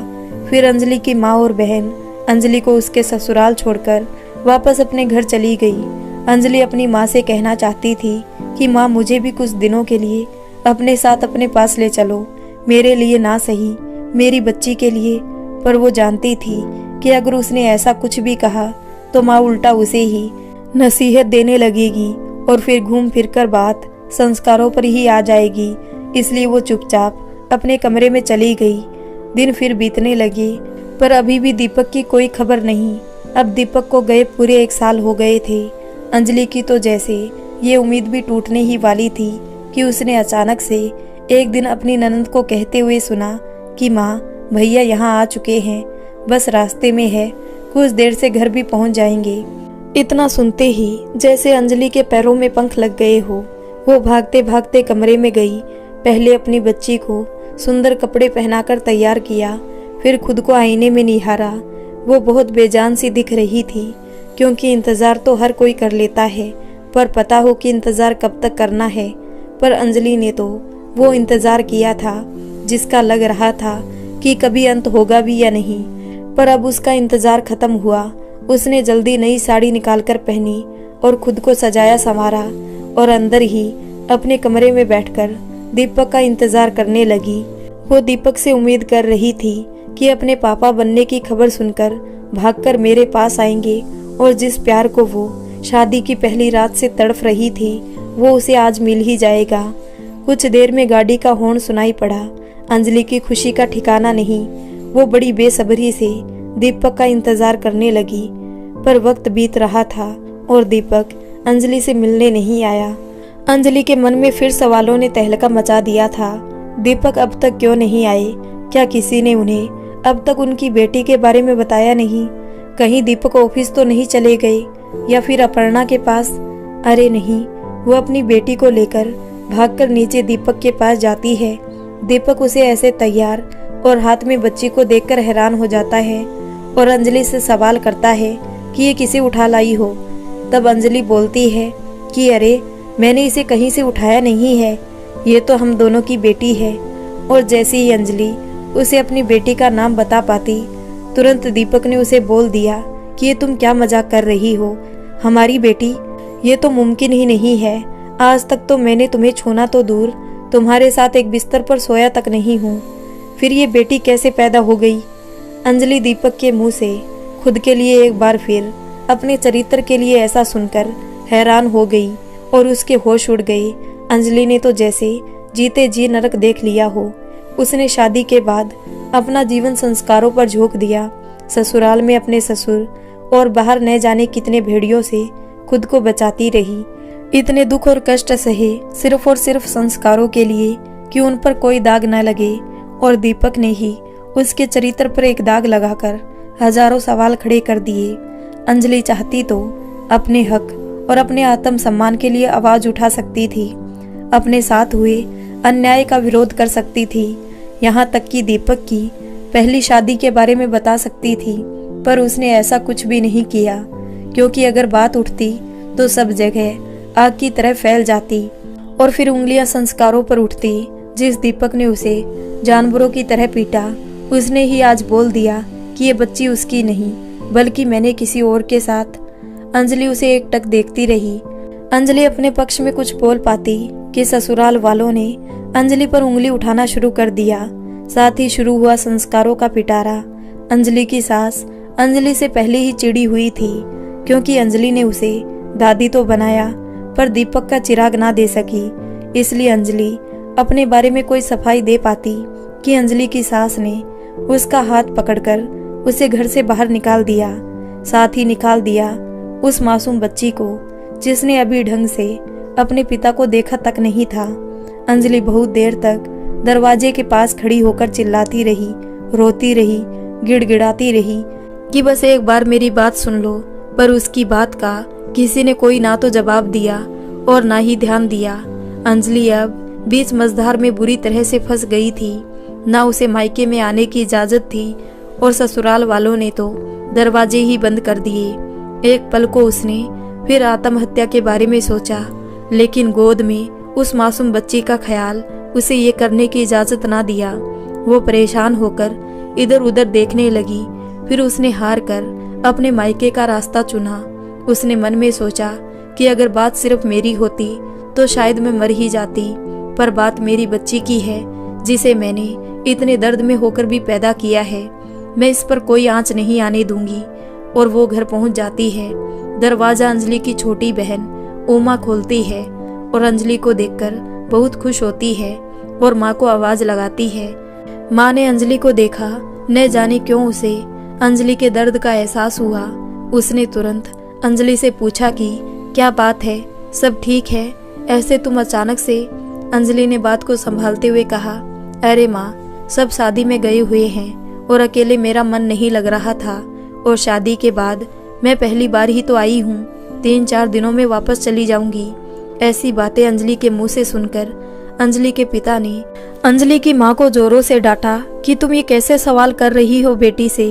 फिर अंजलि की माँ और बहन अंजलि को उसके ससुराल छोड़कर वापस अपने घर चली गई। अंजलि अपनी माँ से कहना चाहती थी कि माँ, मुझे भी कुछ दिनों के लिए अपने साथ अपने पास ले चलो, मेरे लिए ना सही, मेरी बच्ची के लिए। पर वो जानती थी कि अगर उसने ऐसा कुछ भी कहा तो माँ उल्टा उसे ही नसीहत देने लगेगी और फिर घूम फिर कर बात संस्कारों पर ही आ जाएगी। इसलिए वो चुपचाप अपने कमरे में चली गई। दिन फिर बीतने लगे, पर अभी भी दीपक की कोई खबर नहीं। अब दीपक को गए पूरे 1 साल हो गए थे। अंजलि की तो जैसे ये उम्मीद भी टूटने ही वाली थी कि उसने अचानक से एक दिन अपनी ननंद को कहते हुए सुना कि माँ, भैया यहाँ आ चुके हैं, बस रास्ते में है, कुछ देर से घर भी पहुँच जाएंगे। इतना सुनते ही जैसे अंजलि के पैरों में पंख लग गए हो, वो भागते भागते कमरे में गई। पहले अपनी बच्ची को सुंदर कपड़े पहनाकर तैयार किया, फिर खुद को आईने में निहारा। वो बहुत बेजान सी दिख रही थी, क्योंकि इंतज़ार तो हर कोई कर लेता है, पर पता हो कि इंतज़ार कब तक करना है। पर अंजलि ने तो वो इंतज़ार किया था जिसका लग रहा था कि कभी अंत होगा भी या नहीं। पर अब उसका इंतज़ार ख़त्म हुआ। उसने जल्दी नई साड़ी निकालकर पहनी और खुद को सजाया संवारा और अंदर ही अपने कमरे में बैठकर दीपक का इंतज़ार करने लगी। वो दीपक से उम्मीद कर रही थी कि अपने पापा बनने की खबर सुनकर भागकर मेरे पास आएंगे और जिस प्यार को वो शादी की पहली रात से तड़फ रही थी, वो उसे आज मिल ही जाएगा। कुछ देर में गाड़ी का हॉर्न सुनाई पड़ा। अंजलि की खुशी का ठिकाना नहीं। वो बड़ी बेसब्री से दीपक का इंतजार करने लगी, पर वक्त बीत रहा था और दीपक अंजलि से मिलने नहीं आया। अंजलि के मन में फिर सवालों ने तहलका मचा दिया था। दीपक अब तक क्यों नहीं आए? क्या किसी ने उन्हें अब तक उनकी बेटी के बारे में बताया नहीं? कहीं दीपक ऑफिस तो नहीं चले गए या फिर अपर्णा के पास? अरे नहीं, वो अपनी बेटी को लेकर भागकर नीचे दीपक के पास जाती है। दीपक उसे ऐसे तैयार और हाथ में बच्ची को देखकर हैरान हो जाता है और अंजलि से सवाल करता है कि ये किसे उठा लाई हो। तब अंजलि बोलती है कि अरे, मैंने इसे कहीं से उठाया नहीं है, ये तो हम दोनों की बेटी है। और जैसे ही अंजलि उसे अपनी बेटी का नाम बता पाती, तुरंत दीपक ने उसे बोल दिया कि ये तुम क्या मजाक कर रही हो, हमारी बेटी? ये तो मुमकिन ही नहीं है। आज तक तो मैंने तुम्हें छूना तो दूर, तुम्हारे साथ एक बिस्तर पर सोया तक नहीं हूँ। फिर ये बेटी कैसे पैदा हो गई? अंजलि दीपक के मुंह से खुद के लिए एक बार फिर अपने चरित्र के लिए ऐसा सुनकर हैरान हो गई और उसके होश उड़ गए। अंजलि ने तो जैसे जीते जी नरक देख लिया हो। उसने शादी के बाद अपना जीवन संस्कारों पर झोंक दिया। ससुराल में अपने ससुर और बाहर न जाने कितने भेड़ियों से खुद को बचाती रही। इतने दुख और कष्ट सहे सिर्फ और सिर्फ संस्कारों के लिए कि उन पर कोई दाग न लगे। और दीपक ने ही उसके चरित्र पर एक दाग लगाकर हजारों सवाल खड़े कर दिए। अंजलि चाहती तो अपने हक और अपने आत्म सम्मान के लिए आवाज उठा सकती थी, अपने साथ हुए अन्याय का विरोध कर सकती थी, यहाँ तक कि दीपक की पहली शादी के बारे में बता सकती थी। पर उसने ऐसा कुछ भी नहीं किया, क्योंकि अगर बात उठती तो सब जगह आग की तरह फैल जाती और फिर उंगलियां संस्कारों पर उठती। जिस दीपक ने उसे जानवरों की तरह पीटा, उसने ही आज बोल दिया कि ये बच्ची उसकी नहीं बल्कि मैंने किसी और के साथ। अंजलि उसे एकटक देखती रही। अंजलि अपने पक्ष में कुछ बोल पाती कि ससुराल वालों ने अंजलि पर उंगली उठाना शुरू कर दिया। साथ ही शुरू हुआ संस्कारों का पिटारा। अंजलि की सास अंजलि से पहले ही चिड़ी हुई थी, क्योंकि अंजलि ने उसे दादी तो बनाया पर दीपक का चिराग ना दे सकी। इसलिए अंजलि अपने बारे में कोई सफाई दे पाती कि अंजलि की सास ने उसका हाथ पकड़कर उसे घर से बाहर निकाल दिया। साथ ही निकाल दिया उस मासूम बच्ची को जिसने अभी ढंग से अपने पिता को देखा तक नहीं था। अंजलि बहुत देर तक दरवाजे के पास खड़ी होकर चिल्लाती रही, रोती रही, गिड़गिड़ाती रही कि बस एक बार मेरी बात सुन लो। पर उसकी बात का किसी ने कोई ना तो जवाब दिया और ना ही ध्यान दिया। अंजलि अब बीच मझधार में बुरी तरह से फंस गई थी। ना उसे मायके में आने की इजाजत थी और ससुराल वालों ने तो दरवाजे ही बंद कर दिए। एक पल को उसने फिर आत्महत्या के बारे में सोचा, लेकिन गोद में उस मासूम बच्ची का ख्याल उसे ये करने की इजाजत ना दिया। वो परेशान होकर इधर उधर देखने लगी। फिर उसने हार कर अपने मायके का रास्ता चुना। उसने मन में सोचा कि अगर बात सिर्फ मेरी होती तो शायद मैं मर ही जाती, पर बात मेरी बच्ची की है जिसे मैंने इतने दर्द में होकर भी पैदा किया है। मैं इस पर कोई आंच नहीं आने दूंगी। और वो घर पहुंच जाती है। दरवाजा अंजलि की छोटी बहन उमा खोलती है और अंजलि को देखकर बहुत खुश होती है और माँ को आवाज लगाती है। माँ ने अंजलि को देखा, न जाने क्यों उसे अंजलि के दर्द का एहसास हुआ। उसने तुरंत अंजलि से पूछा कि क्या बात है, सब ठीक है? ऐसे तुम अचानक से? अंजलि ने बात को संभालते हुए कहा, अरे माँ, सब शादी में गए हुए हैं और अकेले मेरा मन नहीं लग रहा था, और शादी के बाद मैं पहली बार ही तो आई हूँ, 3-4 दिनों में वापस चली जाऊंगी। ऐसी बातें अंजलि के मुंह से सुनकर अंजलि के पिता ने अंजलि की माँ को जोरों से डांटा कि तुम ये कैसे सवाल कर रही हो बेटी से?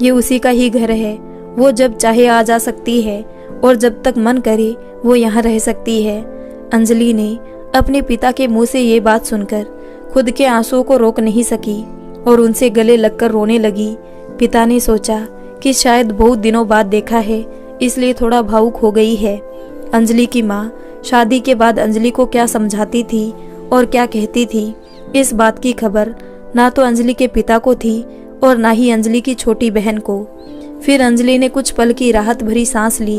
ये उसी का ही घर है, वो जब चाहे आ जा सकती है और जब तक मन करे वो यहाँ रह सकती है। अंजलि ने अपने पिता के मुंह से ये बात सुनकर खुद के आंसुओं को रोक नहीं सकी और उनसे गले लगकर रोने लगी। पिता ने सोचा कि शायद बहुत दिनों बाद देखा है, इसलिए थोड़ा भावुक हो गई है। अंजलि की माँ शादी के बाद अंजलि को क्या समझाती थी और क्या कहती थी, इस बात की खबर ना तो अंजलि के पिता को थी और ना ही अंजलि की छोटी बहन को। फिर अंजलि ने कुछ पल की राहत भरी सांस ली।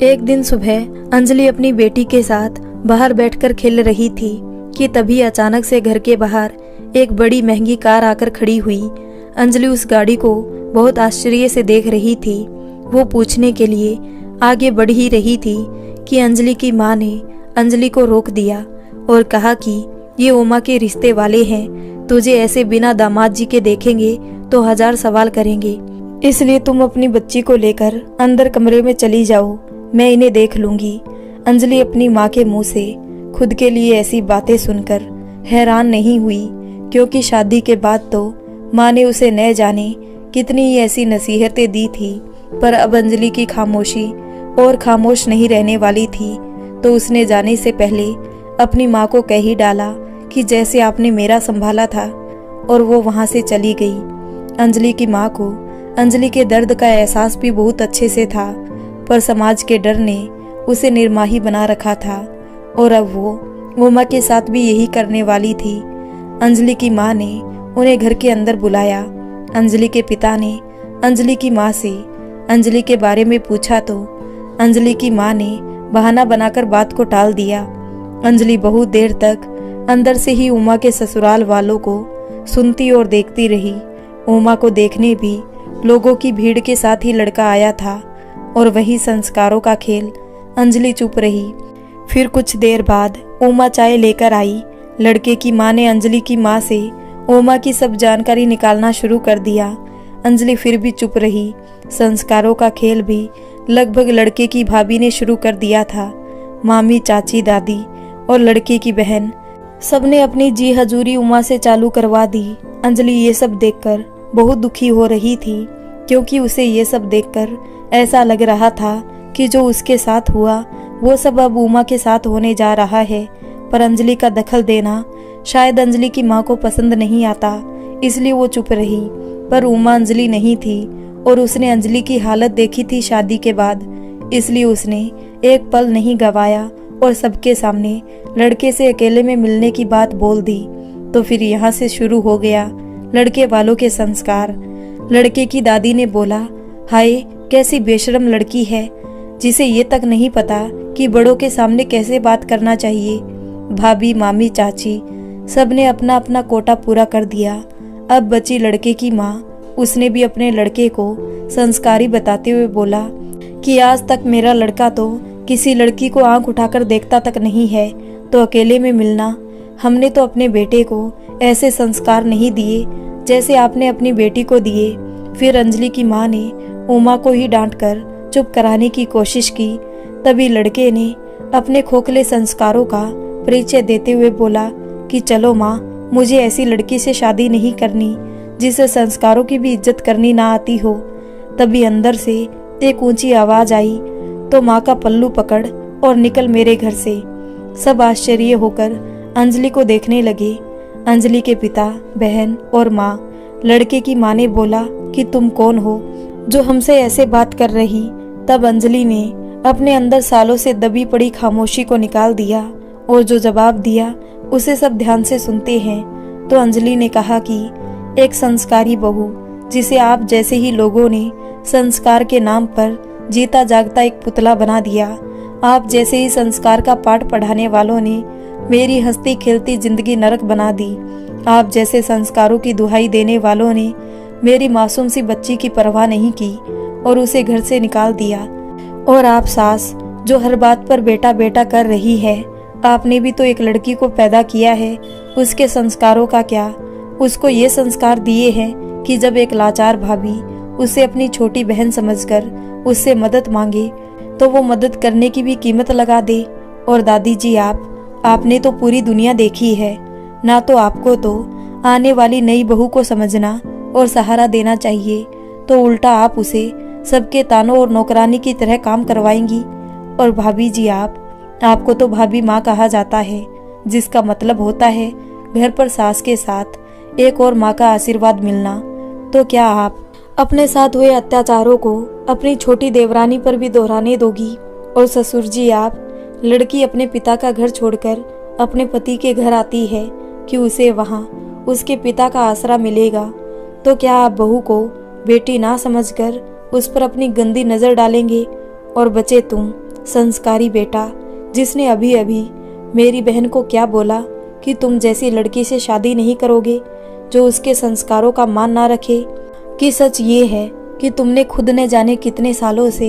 एक दिन सुबह अंजलि अपनी बेटी के साथ बाहर बैठकर खेल रही थी कि तभी अचानक से घर के बाहर एक बड़ी महंगी कार आकर खड़ी हुई। अंजलि उस गाड़ी को बहुत आश्चर्य से देख रही थी। वो पूछने के लिए आगे बढ़ ही रही थी कि अंजलि की माँ ने अंजलि को रोक दिया और कहा कि ये उमा के रिश्ते वाले हैं, तुझे ऐसे बिना दामाद जी के देखेंगे तो 1000 सवाल करेंगे, इसलिए तुम अपनी बच्ची को लेकर अंदर कमरे में चली जाओ, मैं इन्हें देख लूंगी। अंजलि अपनी माँ के मुंह से खुद के लिए ऐसी बातें सुनकर हैरान नहीं हुई, क्योंकि शादी के बाद तो माँ ने उसे न जाने कितनी ही ऐसी नसीहतें दी थी। पर अब अंजलि की खामोशी और खामोश नहीं रहने वाली थी, तो उसने जाने से पहले अपनी माँ को कह ही डाला कि जैसे आपने मेरा संभाला था, और वो वहाँ से चली गई। अंजलि की माँ को अंजलि के दर्द का एहसास भी बहुत अच्छे से था, पर समाज के डर ने उसे निर्माही बना रखा था और अब वो उमा के साथ भी यही करने वाली थी। अंजलि की माँ ने उन्हें घर के अंदर बुलाया। अंजलि के पिता ने अंजलि की माँ से अंजलि के बारे में पूछा तो अंजलि की माँ ने बहाना बनाकर बात को टाल दिया। अंजलि बहुत देर तक अंदर से ही उमा के ससुराल वालों को सुनती और देखती रही। उमा को देखने भी लोगों की भीड़ के साथ ही लड़का आया था और वही संस्कारों का खेल। अंजलि चुप रही। फिर कुछ देर बाद उमा चाय लेकर आई। लड़के की माँ ने अंजलि की माँ से उमा की सब जानकारी निकालना शुरू कर दिया। अंजलि फिर भी चुप रही। संस्कारों का खेल भी लगभग लड़के की भाभी ने शुरू कर दिया था। मामी, चाची, दादी और लड़के की बहन सबने अपनी जी हजूरी उमा से चालू करवा दी। अंजलि ये सब देखकर बहुत दुखी हो रही थी, क्योंकि उसे ये सब देखकर ऐसा लग रहा था कि जो उसके साथ हुआ वो सब अब उमा के साथ होने जा रहा है। पर अंजलि का दखल देना शायद अंजलि की माँ को पसंद नहीं आता, इसलिए वो चुप रही। पर उमा अंजलि नहीं थी और उसने अंजलि की हालत देखी थी शादी के बाद, इसलिए उसने एक पल नहीं गवाया और सबके सामने लड़के से अकेले में मिलने की बात बोल दी। तो फिर यहाँ से शुरू हो गया लड़के वालों के संस्कार। लड़के की दादी ने बोला, हाय कैसी बेशरम लड़की है, जिसे ये तक नहीं पता कि बड़ों के सामने कैसे बात करना चाहिए। भाभी, मामी, चाची सबने अपना अपना कोटा पूरा कर दिया। अब बची लड़के की माँ, उसने भी अपने लड़के को संस्कारी बताते हुए बोला कि आज तक मेरा लड़का तो किसी लड़की को आंख उठाकर देखता तक नहीं है, तो अकेले में मिलना। हमने तो अपने बेटे को ऐसे संस्कार नहीं दिए जैसे आपने अपनी बेटी को दिए। फिर अंजलि की माँ ने उमा को ही डांटकर चुप कराने की कोशिश की। तभी लड़के ने अपने खोखले संस्कारों का परिचय देते हुए बोला कि चलो माँ, मुझे ऐसी लड़की से शादी नहीं करनी जिसे संस्कारों की भी इज्जत करनी ना आती हो। तभी अंदर से एक ऊंची आवाज आई, तो माँ का पल्लू पकड़ और निकल मेरे घर से। सब आश्चर्य होकर अंजलि को देखने लगे। अंजलि के पिता, बहन और माँ। लड़के की माँ ने बोला कि तुम कौन हो जो हमसे ऐसे बात कर रही। तब अंजलि ने अपने अंदर सालों से दबी पड़ी खामोशी को निकाल दिया और जो जवाब दिया उसे सब ध्यान से सुनते हैं। तो अंजलि ने कहा कि एक संस्कारी बहू, जिसे आप जैसे ही लोगों ने संस्कार के नाम पर जीता जागता एक पुतला बना दिया। आप जैसे ही संस्कार का पाठ पढ़ाने वालों ने मेरी हंसती खेलती जिंदगी नरक बना दी। आप जैसे संस्कारों की दुहाई देने वालों ने मेरी मासूम सी बच्ची की परवाह नहीं की और उसे घर से निकाल दिया। और आप सास, जो हर बात पर बेटा बेटा कर रही है, आपने भी तो एक लड़की को पैदा किया है, उसके संस्कारों का क्या? उसको ये संस्कार दिए हैं कि जब एक लाचार भाभी उसे अपनी छोटी बहन समझकर उससे मदद मांगे तो वो मदद करने की भी कीमत लगा दे। और दादी जी, आपने तो पूरी दुनिया देखी है ना, तो आपको तो आने वाली नई बहू को समझना और सहारा देना चाहिए, तो उल्टा आप उसे सबके तानों और नौकरानी की तरह काम करवाएंगी। और भाभी जी, आपको तो भाभी माँ कहा जाता है, जिसका मतलब होता है घर पर सास के साथ एक और माँ का आशीर्वाद मिलना। तो क्या आप अपने साथ हुए अत्याचारों को अपनी छोटी देवरानी पर भी दोहराने दोगी? और ससुर जी, आप लड़की अपने पिता का घर छोड़कर अपने पति के घर आती है कि उसे वहाँ उसके पिता का आसरा मिलेगा, तो क्या आप बहू को बेटी ना समझकर उस पर अपनी गंदी नजर डालेंगे? और बचे तुम, संस्कारी बेटा, जिसने अभी अभी मेरी बहन को क्या बोला कि तुम जैसी लड़की से शादी नहीं करोगे जो उसके संस्कारों का मान ना रखे। कि सच ये है कि तुमने खुद ने जाने कितने सालों से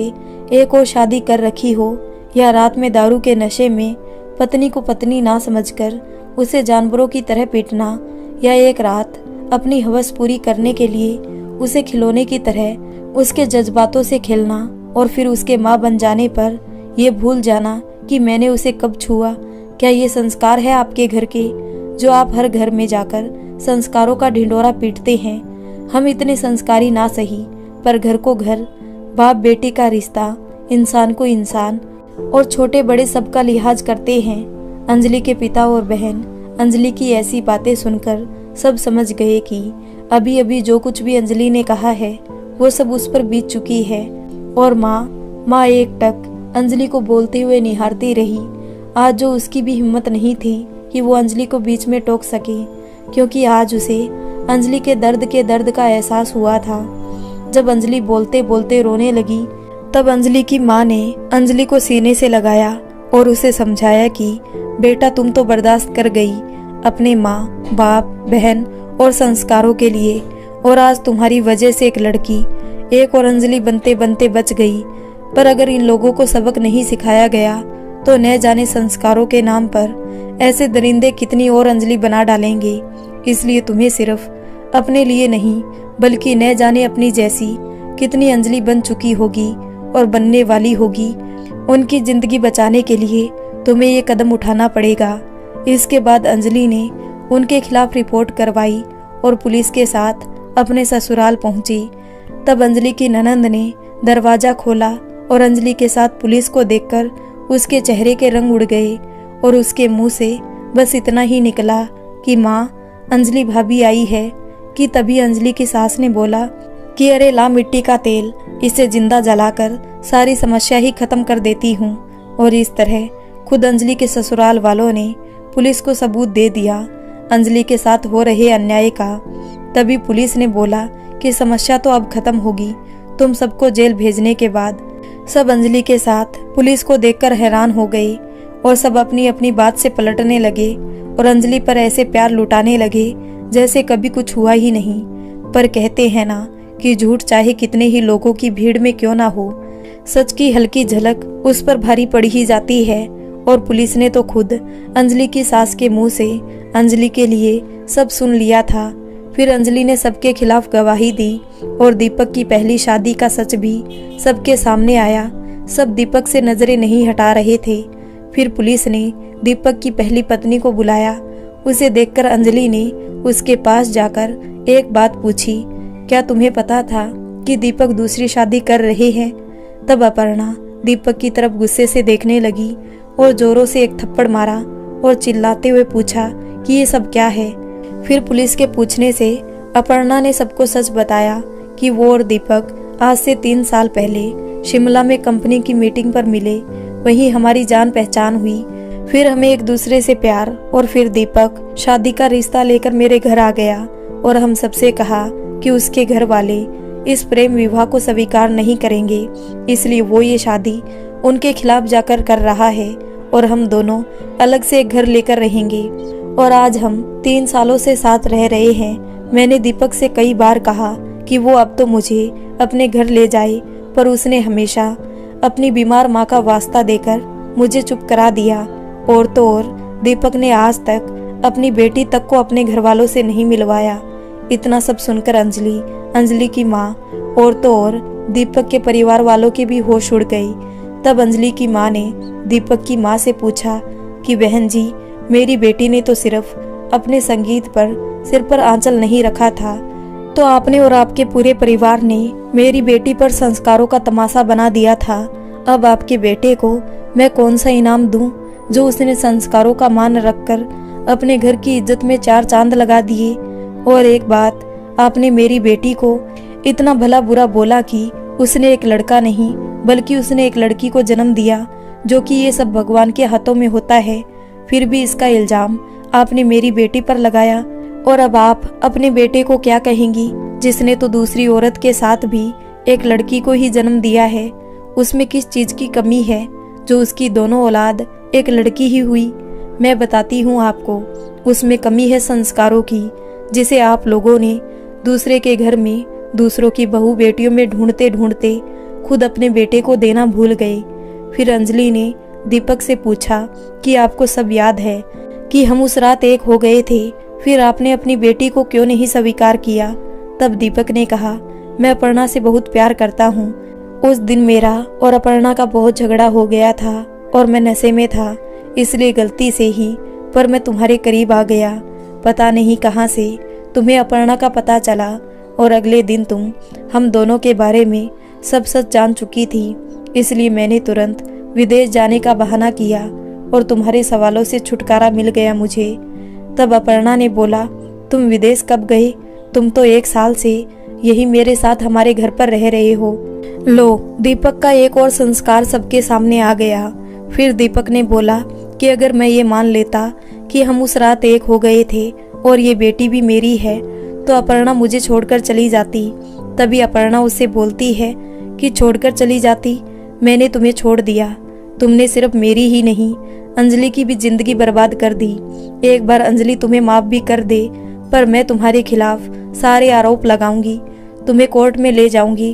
एक और शादी कर रखी हो, या रात में दारू के नशे में पत्नी को पत्नी ना समझकर उसे जानवरों की तरह पीटना, या एक रात अपनी हवस पूरी करने के लिए उसे खिलौने की तरह उसके जज्बातों से खेलना और फिर उसके माँ बन जाने पर यह भूल जाना कि मैंने उसे कब छुआ। क्या ये संस्कार है आपके घर के, जो आप हर घर में जाकर संस्कारों का ढिंढोरा पीटते हैं? हम इतने संस्कारी ना सही, पर घर को घर, बाप बेटे का रिश्ता, इंसान को इंसान और छोटे बड़े सबका लिहाज करते हैं। अंजलि के पिता और बहन अंजलि की ऐसी बातें सुनकर सब समझ गए कि अभी अभी जो कुछ भी अंजलि ने कहा है वो सब उस पर बीत चुकी है। और माँ एकटक अंजलि को बोलते हुए निहारती रही। आज जो उसकी भी हिम्मत नहीं थी कि वो अंजलि को बीच में टोक सके, क्योंकि आज उसे अंजलि के दर्द का एहसास हुआ था। जब अंजलि बोलते बोलते रोने लगी, तब अंजलि की माँ ने अंजलि को सीने से लगाया और उसे समझाया कि बेटा, तुम तो बर्दाश्त कर गई अपने माँ, बाप, बहन और संस्कारों के लिए, और आज तुम्हारी वजह से एक लड़की एक और अंजलि बनते बनते बच गई। पर अगर इन लोगों को सबक नहीं सिखाया गया तो न जाने संस्कारों के नाम पर ऐसे दरिंदे कितनी और अंजलि बना डालेंगे। इसलिए तुम्हें सिर्फ अपने लिए नहीं, बल्कि न जाने अपनी जैसी कितनी अंजलि बन चुकी होगी और बनने वाली होगी। उनकी जिंदगी बचाने के लिए तुम्हें ये कदम उठाना पड़ेगा। इसके बाद अंजलि ने उनके खिलाफ रिपोर्ट करवाई और पुलिस के साथ अपने ससुराल पहुंची। तब अंजलि की ननंद ने दरवाजा खोला और अंजलि के साथ पुलिस को देखकर उसके चेहरे के रंग उड़ गए और उसके मुंह से बस इतना ही निकला कि माँ, अंजलि भाभी आई है। कि तभी अंजलि की सास ने बोला कि अरे ला मिट्टी का तेल, इसे जिंदा जलाकर सारी समस्या ही खत्म कर देती हूँ। और इस तरह खुद अंजलि के ससुराल वालों ने पुलिस को सबूत दे दिया अंजलि के साथ हो रहे अन्याय का। तभी पुलिस ने बोला कि समस्या तो अब खत्म होगी तुम सबको जेल भेजने के बाद। सब अंजलि के साथ पुलिस को देखकर हैरान हो गए और सब अपनी अपनी बात से पलटने लगे और अंजलि पर ऐसे प्यार लुटाने लगे जैसे कभी कुछ हुआ ही नहीं। पर कहते हैं ना कि झूठ चाहे कितने ही लोगों की भीड़ में क्यों ना हो, सच की हल्की झलक उस पर भारी पड़ ही जाती है। और पुलिस ने तो खुद अंजलि की सास के मुंह से अंजलि के लिए सब सुन लिया था। फिर अंजलि ने सबके खिलाफ गवाही दी और दीपक की पहली शादी का सच भी सबके सामने आया। सब दीपक से नजरें नहीं हटा रहे थे। फिर पुलिस ने दीपक की पहली पत्नी को बुलाया। उसे देखकर अंजलि ने उसके पास जाकर एक बात पूछी, क्या तुम्हें पता था कि दीपक दूसरी शादी कर रहे हैं? तब अपर्णा दीपक की तरफ गुस्से से देखने लगी और जोरों से एक थप्पड़ मारा और चिल्लाते हुए पूछा कि ये सब क्या है। फिर पुलिस के पूछने से अपर्णा ने सबको सच बताया कि वो और दीपक आज से 3 साल पहले शिमला में कंपनी की मीटिंग पर मिले। वहीं हमारी जान पहचान हुई। फिर हमें एक दूसरे से प्यार, और फिर दीपक शादी का रिश्ता लेकर मेरे घर आ गया और हम सबसे कहा कि उसके घर वाले इस प्रेम विवाह को स्वीकार नहीं करेंगे, इसलिए वो ये शादी उनके खिलाफ जाकर कर रहा है और हम दोनों अलग से एक घर लेकर रहेंगे। और आज हम 3 सालों से साथ रह रहे हैं। मैंने दीपक से कई बार कहा कि वो अब तो मुझे अपने घर ले जाए, पर उसने हमेशा अपनी बीमार माँ का वास्ता देकर मुझे चुप करा दिया। और तो और दीपक ने आज तक अपनी बेटी तक को अपने घर वालों से नहीं मिलवाया। इतना सब सुनकर अंजलि की माँ और तो और दीपक के परिवार वालों के भी होश उड़ गई। तब अंजलि की माँ ने दीपक की माँ से पूछा कि बहन जी, मेरी बेटी ने तो सिर्फ अपने संगीत पर सिर पर आंचल नहीं रखा था, तो आपने और आपके पूरे परिवार ने मेरी बेटी पर संस्कारों का तमाशा बना दिया था। अब आपके बेटे को मैं कौन सा इनाम दूं जो उसने संस्कारों का मान रखकर अपने घर की इज्जत में 4 चांद लगा दिए। और एक बात, आपने मेरी बेटी को इतना भला बुरा बोला कि उसने एक लड़का नहीं बल्कि उसने एक लड़की को जन्म दिया, जो कि ये सब भगवान के हाथों में होता है। फिर भी इसका इल्जाम आपने मेरी बेटी पर लगाया। और अब आप अपने बेटे को क्या कहेंगी, जिसने तो दूसरी औरत के साथ भी एक लड़की को ही जन्म दिया है? उसमें किस चीज की कमी है जो उसकी दोनों औलाद एक लड़की ही हुई? मैं बताती हूँ आपको, उसमें कमी है संस्कारों की, जिसे आप लोगों ने दूसरे के घर में दूसरों की बहू बेटियों में ढूंढते ढूंढते खुद अपने बेटे को देना भूल गए। फिर अंजलि ने दीपक से पूछा कि आपको सब याद है कि हम उस रात एक हो गए थे, फिर आपने अपनी बेटी को क्यों नहीं स्वीकार किया? तब दीपक ने कहा, मैं अपर्णा से बहुत प्यार करता हूँ। उस दिन मेरा और अपर्णा का बहुत झगड़ा हो गया था और मैं नशे में था, इसलिए गलती से ही पर मैं तुम्हारे करीब आ गया। पता नहीं कहाँ से तुम्हें अपर्णा का पता चला और अगले दिन तुम हम दोनों के बारे में सब सच जान चुकी थी, इसलिए मैंने तुरंत विदेश जाने का बहाना किया और तुम्हारे सवालों से छुटकारा मिल गया मुझे। तब अपर्णा ने बोला, तुम विदेश कब गए? तुम तो 1 साल से यही मेरे साथ हमारे घर पर रह रहे हो। लो, दीपक का एक और संस्कार सबके सामने आ गया। फिर दीपक ने बोला कि अगर मैं ये मान लेता कि हम उस रात एक हो गए थे और ये बेटी भी मेरी है, तो अपर्णा मुझे छोड़कर चली जाती। तभी अपर्णा उससे बोलती है कि छोड़कर चली जाती? मैंने तुम्हें छोड़ दिया। तुमने सिर्फ मेरी ही नहीं, अंजलि की भी जिंदगी बर्बाद कर दी। एक बार अंजलि तुम्हें माफ भी कर दे, पर मैं तुम्हारे खिलाफ सारे आरोप लगाऊंगी, तुम्हें कोर्ट में ले जाऊंगी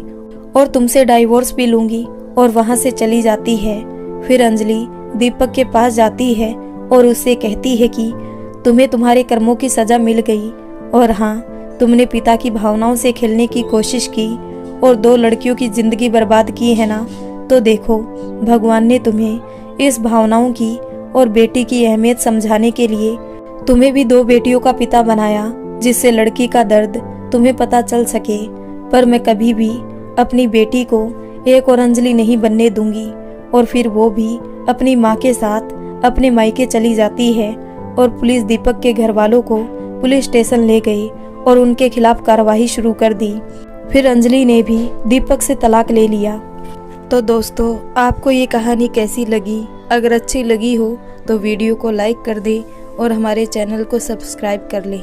और तुमसे डाइवोर्स भी लूंगी। और वहां से चली जाती है। फिर अंजलि दीपक के पास जाती है और उससे कहती है कि तुम्हें तुम्हारे कर्मों की सजा मिल गई, और हाँ, तुमने पिता की भावनाओं से खेलने की कोशिश की और 2 लड़कियों की जिंदगी बर्बाद की है ना, तो देखो, भगवान ने तुम्हें इस भावनाओं की और बेटी की अहमियत समझाने के लिए तुम्हें भी 2 बेटियों का पिता बनाया, जिससे लड़की का दर्द तुम्हें पता चल सके। पर मैं कभी भी अपनी बेटी को एक और अंजलि नहीं बनने दूंगी। और फिर वो भी अपनी माँ के साथ अपने मायके चली जाती है और पुलिस दीपक के घर वालों को पुलिस स्टेशन ले गई और उनके खिलाफ कार्रवाई शुरू कर दी। फिर अंजलि ने भी दीपक से तलाक ले लिया। तो दोस्तों, आपको ये कहानी कैसी लगी? अगर अच्छी लगी हो तो वीडियो को लाइक कर दें और हमारे चैनल को सब्सक्राइब कर लें।